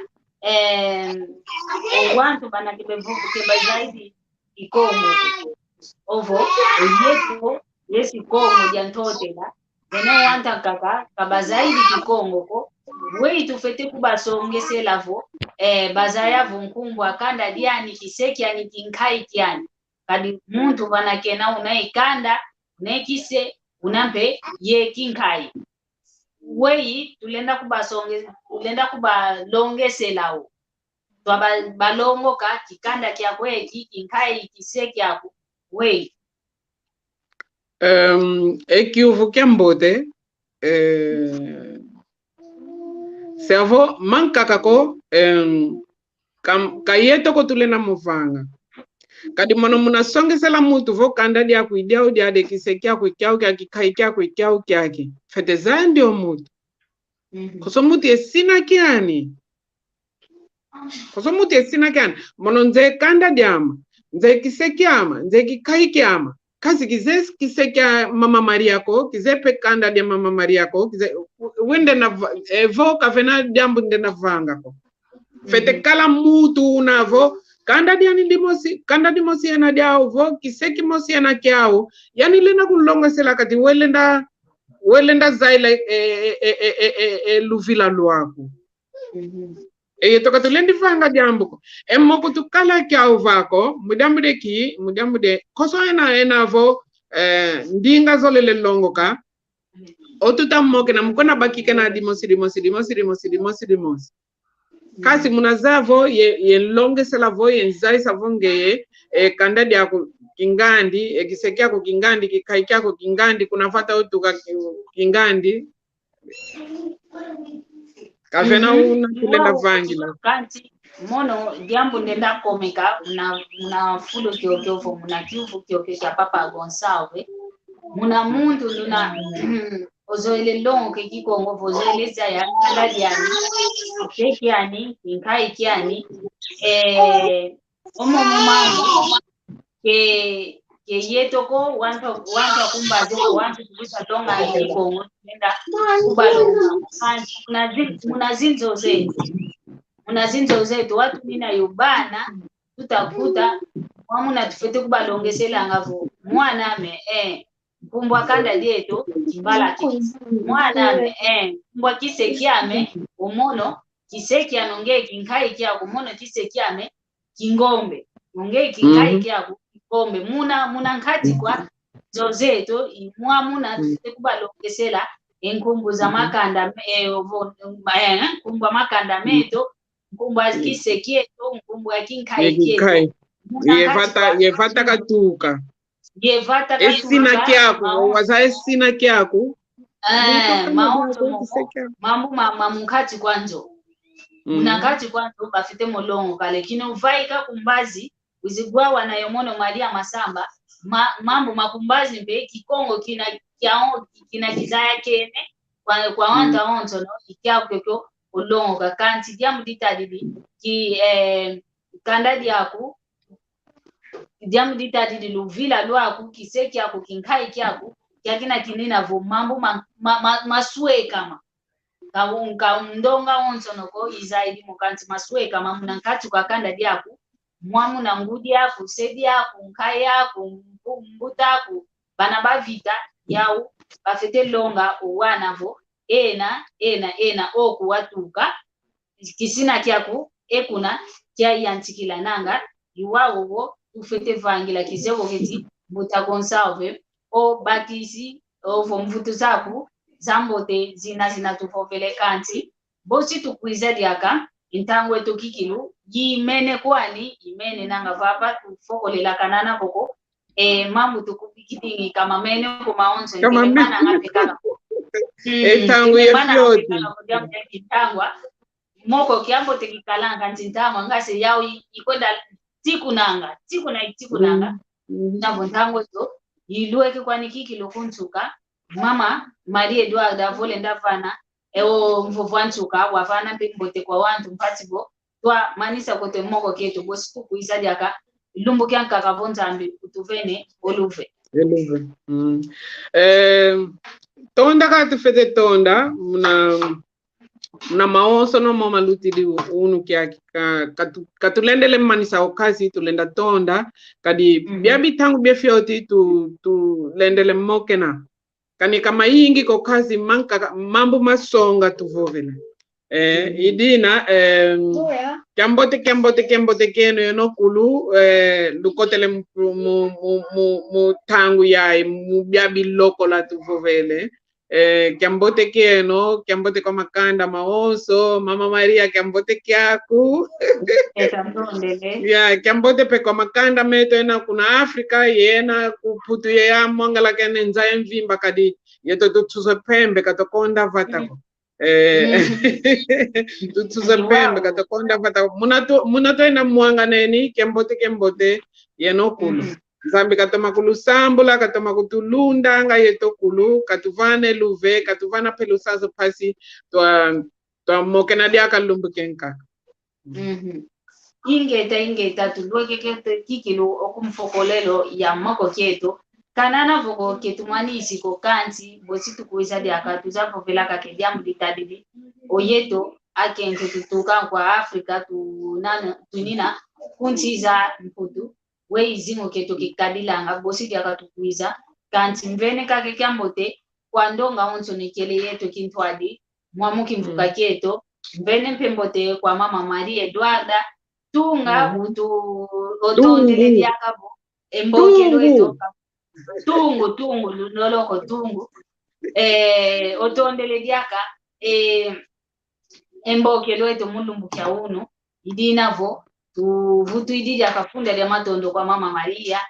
wantu bana kibevuku kebazaidi Kikongo ovo yeto yesi Kongo jantotela dene wanta kaka kabazaidi Kikongo ko wei tufete kubasongese lavo bazaya vunkumbu akanda diani kiseki ani kinkai kiani kadi muntu banakena unaikanda nekise unampe ye kinkai wei tulenda kubalongese lao twa balongo ka kikanda kya kweki kinkai kiseki yako wei ekiuvu kembote servo manka kako kayeto ko tulena muvanga kadi mono muna songesela mutu vo kanda dia kuidia dia de kisekia ku kyau kya kikai kya ku kyau kyake fete zandi o mutu koso mutu esina kiani mono nze kanda diama nze kisekiama nze kikai kyama kasi kize kisekia mama Maria ko kize pe kanda dia mama Maria ko kize wende na vo kafena jambu ndena vanga ko fete kala mutu unavo kanda dia dimosi yana dia vo kiseki mosi yana kyao yani lena kulonga sela kati welenda zaila luvila luaku toka tulendi vanga jambu ko emoko tukala kyao vako mudambude koso ena vo ndinga zolele longo ka otuta moke na mkona bakike na dimosi kasi munazavo ye longe sela vo ye nzai savonge kanda dia kingandi ekisekia ko kingandi kikai kyako kingandi kunafata utuka kingandi kafena una tulenda vangila kanti mono jambo ndenda komeka muna fulo kiokofo muna kiufu kioke kya Papa Gonçalves muna muntu nduna ozoele longo ke Kikongo vozoele zaya kanda diani kekiani kinkai kiani omo mambo ke yetoko wantu kumbaze wantu kubusa tonga ikongo nenda kubalonga munazinzo zetu watu nina yubana tutakuta wamuna tufete kubalongesela ngavo mwana me kumbwa kanda dieto kimbala kisi mwana me kumbwa kisekiame umono kisekia nonge kinkai kia kumono kisekiame kingombe nonge kinkai kia kombe muna nkati kwa zozeto muna tufete kubalongesela enkumbu za makanda kumbwa makanda meto kumbwa kisekieto kumbwa kinkai kieto yevata katuka esina kyako waza esina kyako maoto mambo mamukati kwanzo unakati kwanzo bafite molongo kale kino vaika kumbazi uzigwawa na yomono Maria Masamba mambo makumbazi mbe kikongo kina kizaya kene kwa wanta onzo no ikyako kyo olongo kakanti diamu ditadidi ki kandadi yaku diamu ditadidi luvila lwaku kiseki yako kinkai kyako yakina kinina vo mambo maswe kama kaunga ndonga onzo noko izaidi mukanti maswe kama munankati kwa kandadi yaku mwamu na ngudi yaku sedi yaku nkai yaku mbuta yaku bana bavita yau bafete longa owanavo ena oku watuka kisina kyaku ekuna kya yantikila nanga iwawo ufete vangila kizewo keti mbuta conserve o bakisi o vomvutu zaku zambote zina tufovele kanti bosi tukwiza diaka intangwe tokikilu yimene kwani imene nanga vapa tufokolela kanana koko mambo tukupikidingi kama mene ko maonzo ndimana ngapekana etangu yefyoti itangwa moko kiambo tekikalanga ntintangwa ngase yao ikwenda tiku nanga navo ntango to ilueke kwani kiki lokuntuka mama Maria Edwarda vole ndavana ewo mvovantuka wavana pembote kwa wantu mpatibo twa manisa kote moko keto bosiku kuizadi aka lumbu kyanka kavonzambi utuvene oluve tonda katufete tonda muna maoso no mama lutili unu kia katulendele manisa okazi tulenda tonda kadi biabi tangu biafyoti tu lendele mokena kani kama ingi ko kazi mambo masonga tuvovele idina kembote keno yono kulu lukotele mu tangu yai mu biabi loko la tuvovele kiambote keno kiambote kwa makanda maoso mama Maria kiambote kyaku ya kiambote pe kwa makanda meto ena kuna Afrika yena kuputu ya mwangala kene nzaye mvimba kadi yeto tutuze pembe katokonda vatako tutuze pembe katokonda vatako munato ena mwanga neni kiambote yeno kulu Zambi katoma kulu sambula katoma kutulunda nga yeto kulu katuvane luve katuvana pelusazo pasi twa mokena dia kalumbu kenka ingeta tulweke kete kikilu okumfokolelo ya mako keto kanana voko ketumanisi ko kanti bositu kuiza dia katuza vela ka kediamu ditadidi oyeto akente tutuka kwa Afrika tunina kuntiza mputu we izingo keto kikadilanga bosi yakatukuiza kanti mvene kake kyambote kwa ndonga onzo nekele yeto kintwadi mwamuki mvuka keto mvene mpembote kwa mama Maria Edwarda tunga utu otondele diakabo emboke lweto tungu noloko tungu otondele diaka emboke lweto mulumbu kya uno idinavo vutu ididi akafunda ya matondo kwa mama Maria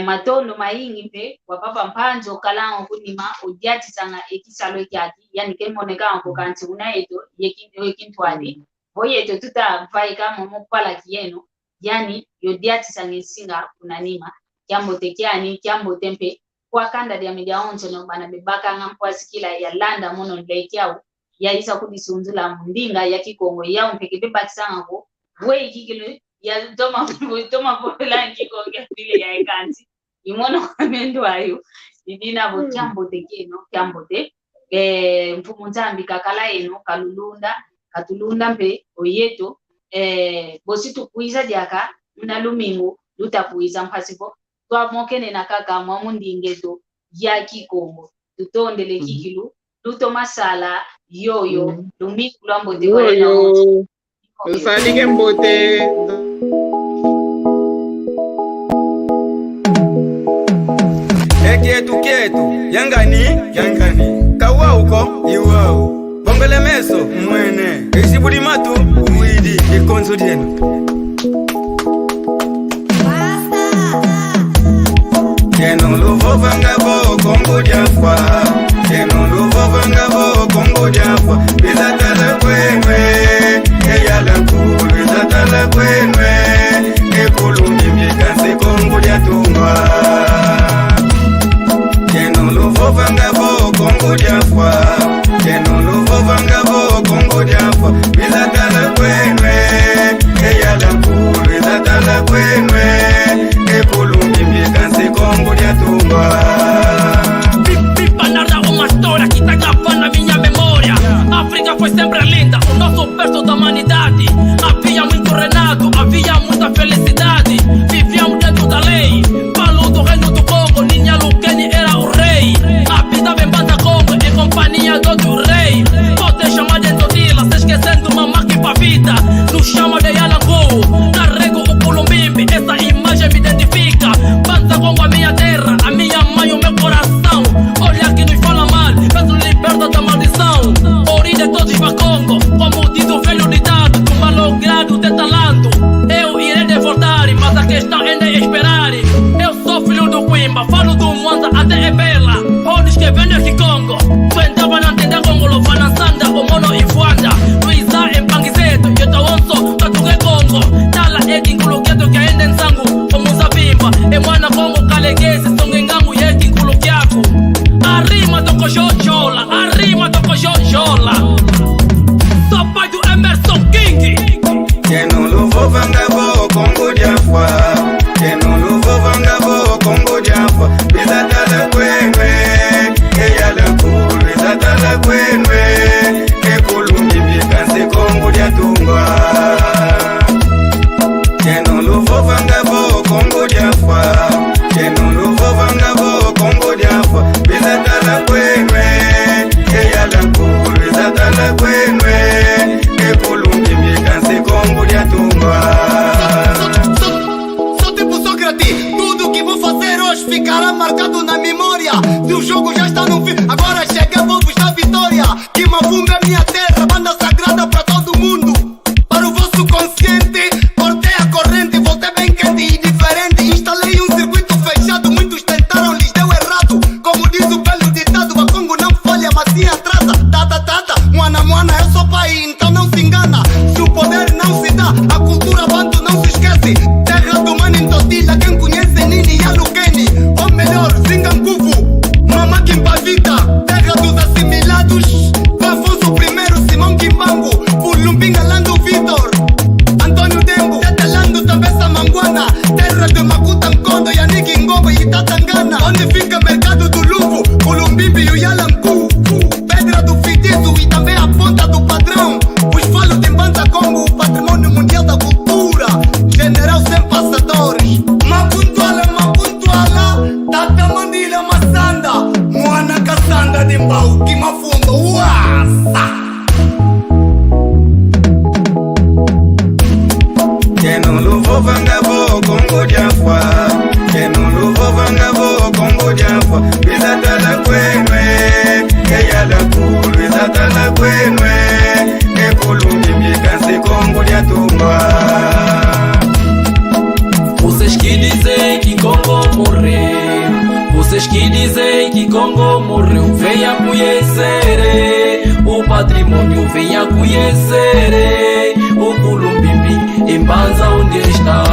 matondo maingi mpe kwa papa mpanzo kalango kunima odiati sanga ekisalo kyaki yani kemoneka ko kanti unayeto yekintwadi boyeto tuta vaika momo pala kiyeno yani yodiati sanga singa kunanima kyambo tekiani kyambo tempe kwa kanda ya media onzo no bana bebaka ngampwa sikila ya landa mono ndekyao ya isa kudisunzula mundinga ya kikongo ya mpeke bebaki sanga ko we kikilo ya toma pola nkikonge vile ya ekanzi imono kamendo ayo idina bo kyambote keno kyambote mfumu nzambi kakala eno katulunda mpe oyeto bosi tukuiza diaka mna lumingo lutapuiza mpasipo twamokene na kaka mwamundingeto ya kikongo tutondele kikilu luto masala yoyo lumingo lwambote kwa eno usalike mbote Kietu yangani kawa uko iwao bongole meso mwene isibudi matu uwidi ikonzo dienu Keno luvo vangavo kongo jafa Keno luvo vangavo kongo jafa Bizatala kwenwe Eyala kuru bizatala kwenwe Ekulungi mikansi kongo jatungwa Keno luvo vangavo kongo jafa Keno luvo vangavo kongo jafa Bizatala kwenwe Eyala kuru bizatala kwenwe Ekulungi mikansi kongo jatungwa Pipa narra uma história que tá gravando na minha memória. África foi sempre linda, o nosso berço da humanidade. Havia muito renato, havia muita felicidade. Vivíamos dentro da lei, Paulo do reino do Congo, Ninha Lukeni era o rei. Habitava em Banda Congo, em companhia do outro rei. Pode chamar de Todila, se esquecendo uma máquina pra vida. Nos chama de Yalangu, carrego o Culumbimbi, essa imagem me identifica. Banda Congo, a minha terra, a minha mãe, o meu coração. Olha que nos fala mal, peço liberta da maldição. Origem todos pra Congo, como diz o velho ditado, do malogrado de talento. Eu irei devoltar, mas a questão ainda é esperar. Eu sou filho do Quimba, falo do Mwanza até Ebela. Olhos que vendem aqui Congo, vendava na tenda Congo, Lovana Sanda, o Mono e Fuanda. Luísa em Panguizeto, eu tô onso, Tatuque Congo. Tala é Kinkuluketo que ainda em Sangu, como Zabimba. E Mwana Congo, Kaleguese, Songengangu e Kinkulukiaku. Arrima do Cojojola, arrima do Cojojola. Sou pai do Emerson King. Keno luvo vangavo kongo jafa Keno luvo vangavo kongo jafa Bizatala kwenwe Eyala kuru bizatala kwenwe Ekulungi mikansi kongo jatungwa Keno luvo vangavo kongo jafa Keno luvo vangavo kongo jafa Bizatala kwenwe Eyala kuru bizatala kwenwe Ekulungi mikansi kongo jatungwa Sou tipo Sócrates, tudo que vou fazer hoje ficará marcado na memória. Se o jogo já está no fim, agora chega, vou buscar vitória. Que Mavunga é minha terra, banda sagrada pra todo mundo. Para o vosso consciente, cortei a corrente, voltei bem quente e diferente. Instalei um circuito fechado, muitos tentaram, lhes deu errado. Como diz o velho ditado, a Congo não falha, mas sim atrasa. Tata, Mwana, eu sou pai, então não se engana. Se o poder não se dá, a cultura banto não se esquece. Terra do mano em Todila, quem conhece Nini e Alukeni. Ou melhor, Zinganguvu, Mama Kimpavita. Terra dos assimilados, Afonso I, Simão Kimbangu, Fulumbinga, Lando Vitor, Antônio Dembo, Tetelando, Tambessa Manguana. Terra de Makuta Nkondo, Yannick Ngomba e Tatangana. Onde fica mercado do Luvo, Culumbimbi e o Yalangu. Pedra do Fitizo e também a ponta do padrão. Os falos de Mbanza Congo, patrimônio mundial da cultura. General sem passadores. Mapuntuala, Tata Mandila Massanda. Mwana Kassanda de Mbau, Kimafundo, uasa. Keno luvo vangavo kongo jafa Keno luvo vangavo kongo jafa Bizatala kwenwe Eyala kuru bizatala kwenwe Ekulungi mikansi kongo jatungwa Vocês que dizem que Congo morreu, vocês que dizem que Congo morreu, venha conhecer o patrimônio, venha conhecer o Culumbimbi em Mbanza onde está.